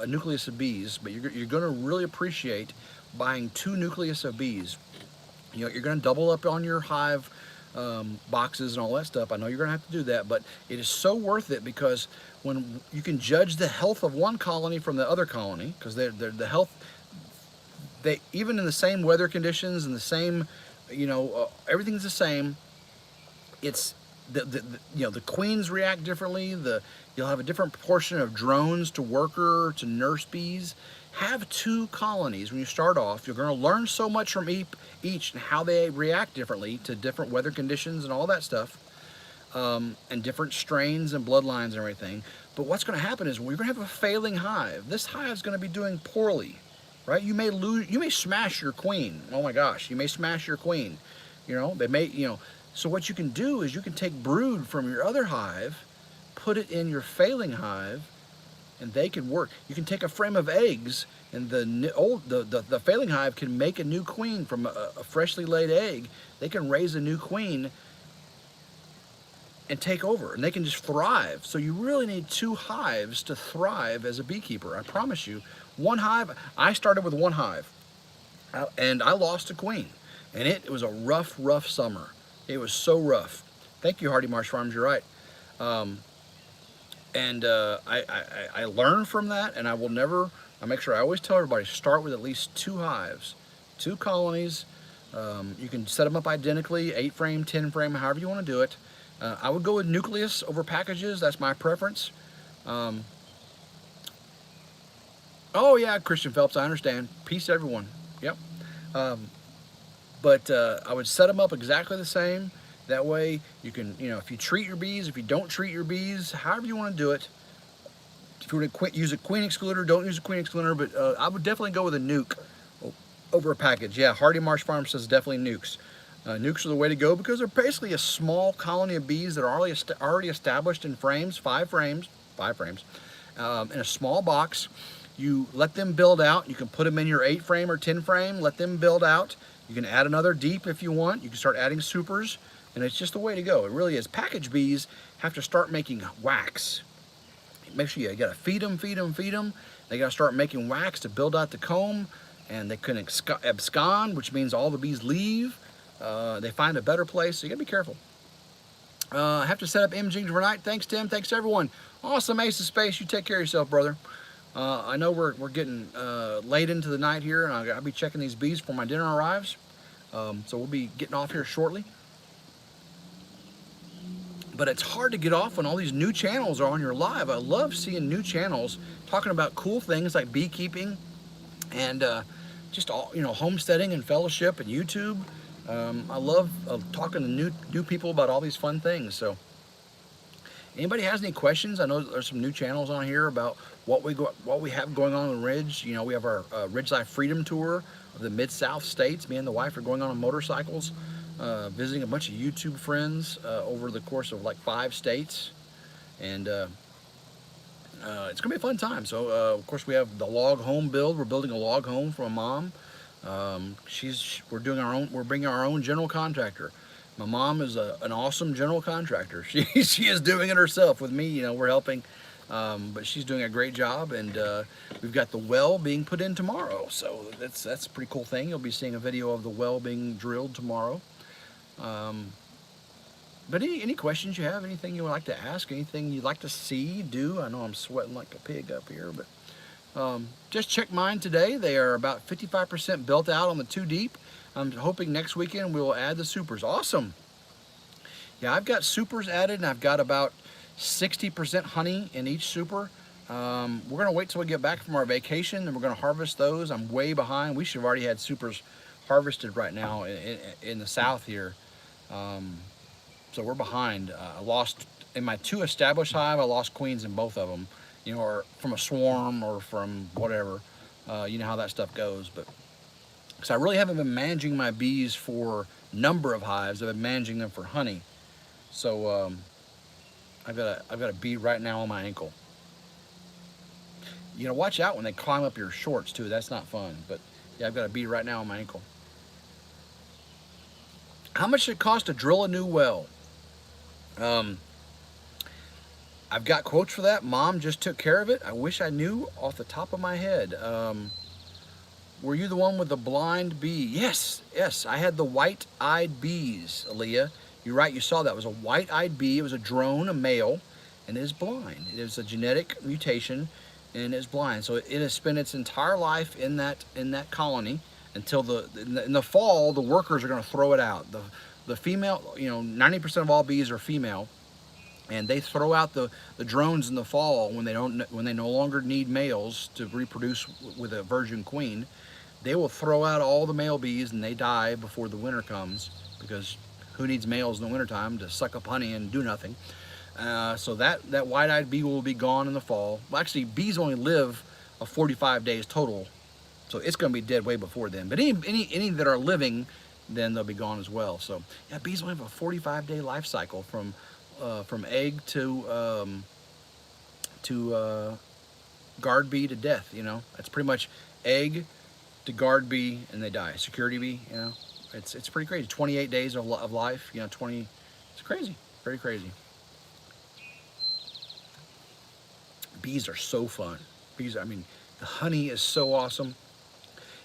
a nucleus of bees, but you're going to really appreciate buying 2 nucleus of bees. You're going to double up on your hive boxes and all that stuff. I know you're going to have to do that, but it is so worth it, because when you can judge the health of one colony from the other colony, because the health, they even in the same weather conditions and the same, everything's the same. It's the queens react differently. You'll have a different proportion of drones to worker to nurse bees. Have 2 colonies when you start off. You're going to learn so much from each and how they react differently to different weather conditions and all that stuff, and different strains and bloodlines and everything. But what's going to happen is we're going to have a failing hive. This hive is going to be doing poorly, right? You may smash your queen. Oh my gosh, you may smash your queen. So what you can do is you can take brood from your other hive, put it in your failing hive, and they can work. You can take a frame of eggs, and the failing hive can make a new queen from a freshly laid egg. They can raise a new queen and take over, and they can just thrive. So you really need 2 hives to thrive as a beekeeper. I promise you. 1 hive, I started with 1 hive, and I lost a queen, and it was a rough summer. It was so rough. Thank you, Hardy Marsh Farms, you're right. I learned from that, and I make sure I always tell everybody, start with at least 2 hives, 2 colonies. You can set them up identically, 8 frame, 10 frame, however you want to do it. I would go with nucleus over packages. That's my preference. Oh yeah, Christian Phelps, I understand. Peace to everyone. Yep. Um, but I would set them up exactly the same. That way you can, if you treat your bees, if you don't treat your bees, however you want to do it. If you want to use a queen excluder, don't use a queen excluder, but I would definitely go with a nuke over a package. Yeah, Hardy Marsh Farm says definitely nukes. Nukes are the way to go because they're basically a small colony of bees that are already established in frames, five frames, in a small box. You let them build out. You can put them in your 8 frame or 10 frame, let them build out. You can add another deep if you want. You can start adding supers, and it's just the way to go. It really is. Package bees have to start making wax. Make sure you gotta feed them, feed them, feed them. They gotta start making wax to build out the comb, and they can abscond, which means all the bees leave. They find a better place, so you gotta be careful. I have to set up imaging tonight. Thanks, Tim. Thanks, everyone. Awesome, Ace of Space. You take care of yourself, brother. I know we're getting late into the night here, and I'll be checking these bees before my dinner arrives. So we'll be getting off here shortly. But it's hard to get off when all these new channels are on your live. I love seeing new channels talking about cool things like beekeeping and just all, homesteading and fellowship and YouTube. I love talking to new people about all these fun things. So anybody has any questions? I know there's some new channels on here about what we have going on in Ridge. We have our RidgeLife Freedom Tour of the Mid-South states. Me and the wife are going on motorcycles, visiting a bunch of YouTube friends over the course of like 5 states, and it's gonna be a fun time. So of course we have the log home build. We're building a log home for a mom. We're bringing our own general contractor. My mom is an awesome general contractor. She is doing it herself with me. We're helping, but she's doing a great job, and we've got the well being put in tomorrow. So that's a pretty cool thing. You'll be seeing a video of the well being drilled tomorrow. But any questions you have, anything you would like to ask, anything you'd like to see, do. I know I'm sweating like a pig up here, but just check mine today. They are about 55% built out on the 2 deep. I'm hoping next weekend we'll add the supers. Awesome. Yeah, I've got supers added, and I've got about 60% honey in each super. We're gonna wait till we get back from our vacation, and we're gonna harvest those. I'm way behind. We should have already had supers harvested right now in the south here. So we're behind. I lost in my 2 established hive. I lost queens in both of them, or from a swarm or from whatever. You know how that stuff goes. But because I really haven't been managing my bees for number of hives, I've been managing them for honey. So I've got a bee right now on my ankle. Watch out when they climb up your shorts too. That's not fun. But yeah, I've got a bee right now on my ankle. How much does it cost to drill a new well? I've got quotes for that. Mom just took care of it. I wish I knew off the top of my head. Were you the one with the blind bee? Yes. I had the white-eyed bees, Aaliyah. You're right, you saw that. It was a white-eyed bee. It was a drone, a male, and it is blind. It is a genetic mutation, and it is blind. So it has spent its entire life in that colony until in the fall, the workers are going to throw it out. The female, 90% of all bees are female, and they throw out the drones in the fall when they no longer need males to reproduce with a virgin queen. They will throw out all the male bees, and they die before the winter comes, because who needs males in the wintertime to suck up honey and do nothing? So that white-eyed bee will be gone in the fall. Well, actually, bees only live 45 days total, so it's going to be dead way before then. But any that are living, then they'll be gone as well. So yeah, bees only have a 45-day life cycle from egg to guard bee to death. It's pretty much egg to guard bee, and they die. Security bee, it's pretty crazy. 28 days of life, it's crazy, very crazy. Bees are so fun. Bees, the honey is so awesome.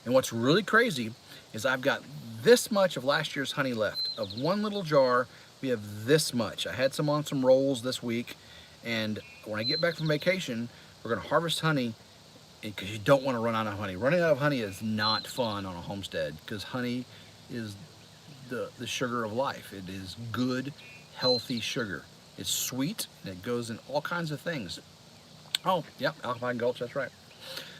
And what's really crazy is I've got this much of last year's honey left. Of one little jar, we have this much. I had some on some rolls this week, and when I get back from vacation, we're gonna harvest honey, because you don't want to run out of honey. Running out of honey is not fun on a homestead, because honey is the sugar of life. It is good, healthy sugar. It's sweet, and it goes in all kinds of things. Oh, yep, Alpine Gulch, that's right.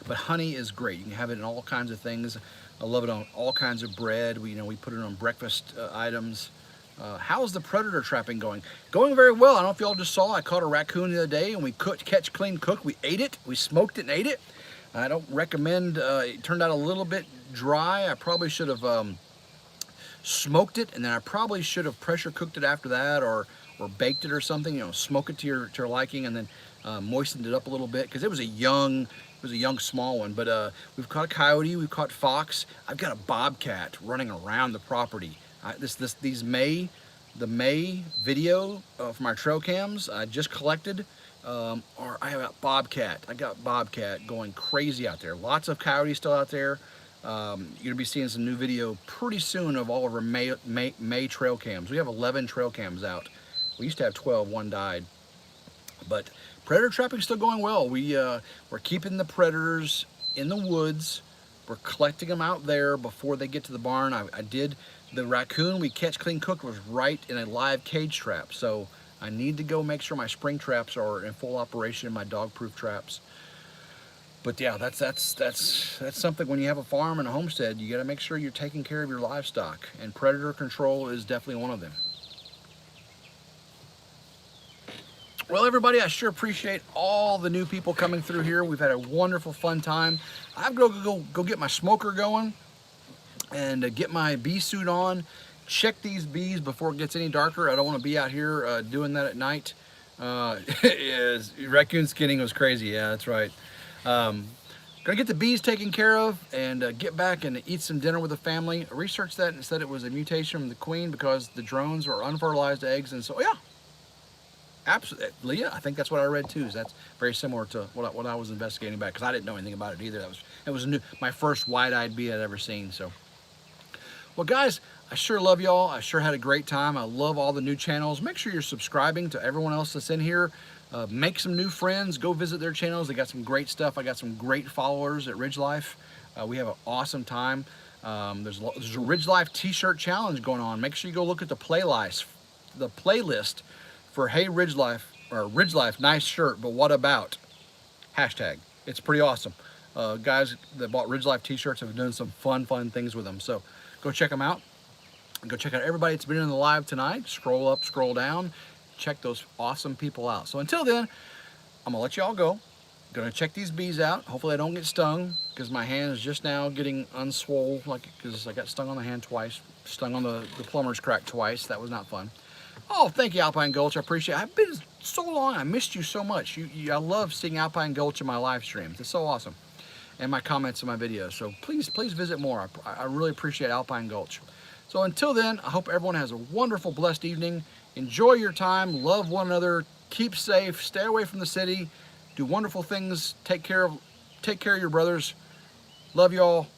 But honey is great. You can have it in all kinds of things. I love it on all kinds of bread. We put it on breakfast items. How's the predator trapping going? Going very well. I don't know if y'all just saw, I caught a raccoon the other day and we catch, clean, cook. We ate it. We smoked it and ate it. I don't recommend, it turned out a little bit dry. I probably should have smoked it, and then I probably should have pressure cooked it after that, or baked it or something. Smoke it to your liking, and then moistened it up a little bit, because it was a young small one. But we've caught a coyote, we've caught fox. I've got a bobcat running around the property. The May video from our trail cams I just collected. I got bobcat going crazy out there. Lots of coyotes still out there. You're gonna be seeing some new video pretty soon of all of our May trail cams. We have 11 trail cams out. We used to have 12, one died. But predator trapping is still going well. We're keeping the predators in the woods. We're collecting them out there before they get to the barn. I did the raccoon we catch, clean, cook was right in a live cage trap. So I need to go make sure my spring traps are in full operation, my dog-proof traps. But yeah, that's something. When you have a farm and a homestead, you got to make sure you're taking care of your livestock, and predator control is definitely one of them. Well, everybody, I sure appreciate all the new people coming through here. We've had a wonderful, fun time. I'm gonna go get my smoker going and get my bee suit on. Check these bees before it gets any darker. I don't want to be out here doing that at night. Raccoon skinning was crazy. Yeah, that's right. Gonna get the bees taken care of and get back and eat some dinner with the family. I researched that and said it was a mutation from the queen because the drones are unfertilized eggs, and so yeah, absolutely. Yeah, I think that's what I read too. That's very similar to what I was investigating back, because I didn't know anything about it either. It was new, my first wide-eyed bee I'd ever seen. So, well, guys, I sure love y'all. I sure had a great time. I love all the new channels. Make sure you're subscribing to everyone else that's in here. Make some new friends. Go visit their channels. They got some great stuff. I got some great followers at RidgeLife. We have an awesome time. There's a RidgeLife t-shirt challenge going on. Make sure you go look at the playlist for Hey RidgeLife, or RidgeLife, nice shirt, but what about? Hashtag. It's pretty awesome. Guys that bought RidgeLife t-shirts have done some fun things with them. So go check them out. Go check out everybody that's been in the live tonight. Scroll up, scroll down. Check those awesome people out. So until then, I'm gonna let you all go. Gonna check these bees out. Hopefully I don't get stung, because my hand is just now getting unswole, because I got stung on the hand twice, stung on the plumber's crack twice. That was not fun. Oh, thank you, Alpine Gulch. I appreciate it. I've been so long. I missed you so much. I love seeing Alpine Gulch in my live streams. It's so awesome. And my comments in my videos. So please visit more. I really appreciate Alpine Gulch. So until then, I hope everyone has a wonderful, blessed evening. Enjoy your time. Love one another. Keep safe. Stay away from the city. Do wonderful things. Take care of your brothers. Love y'all.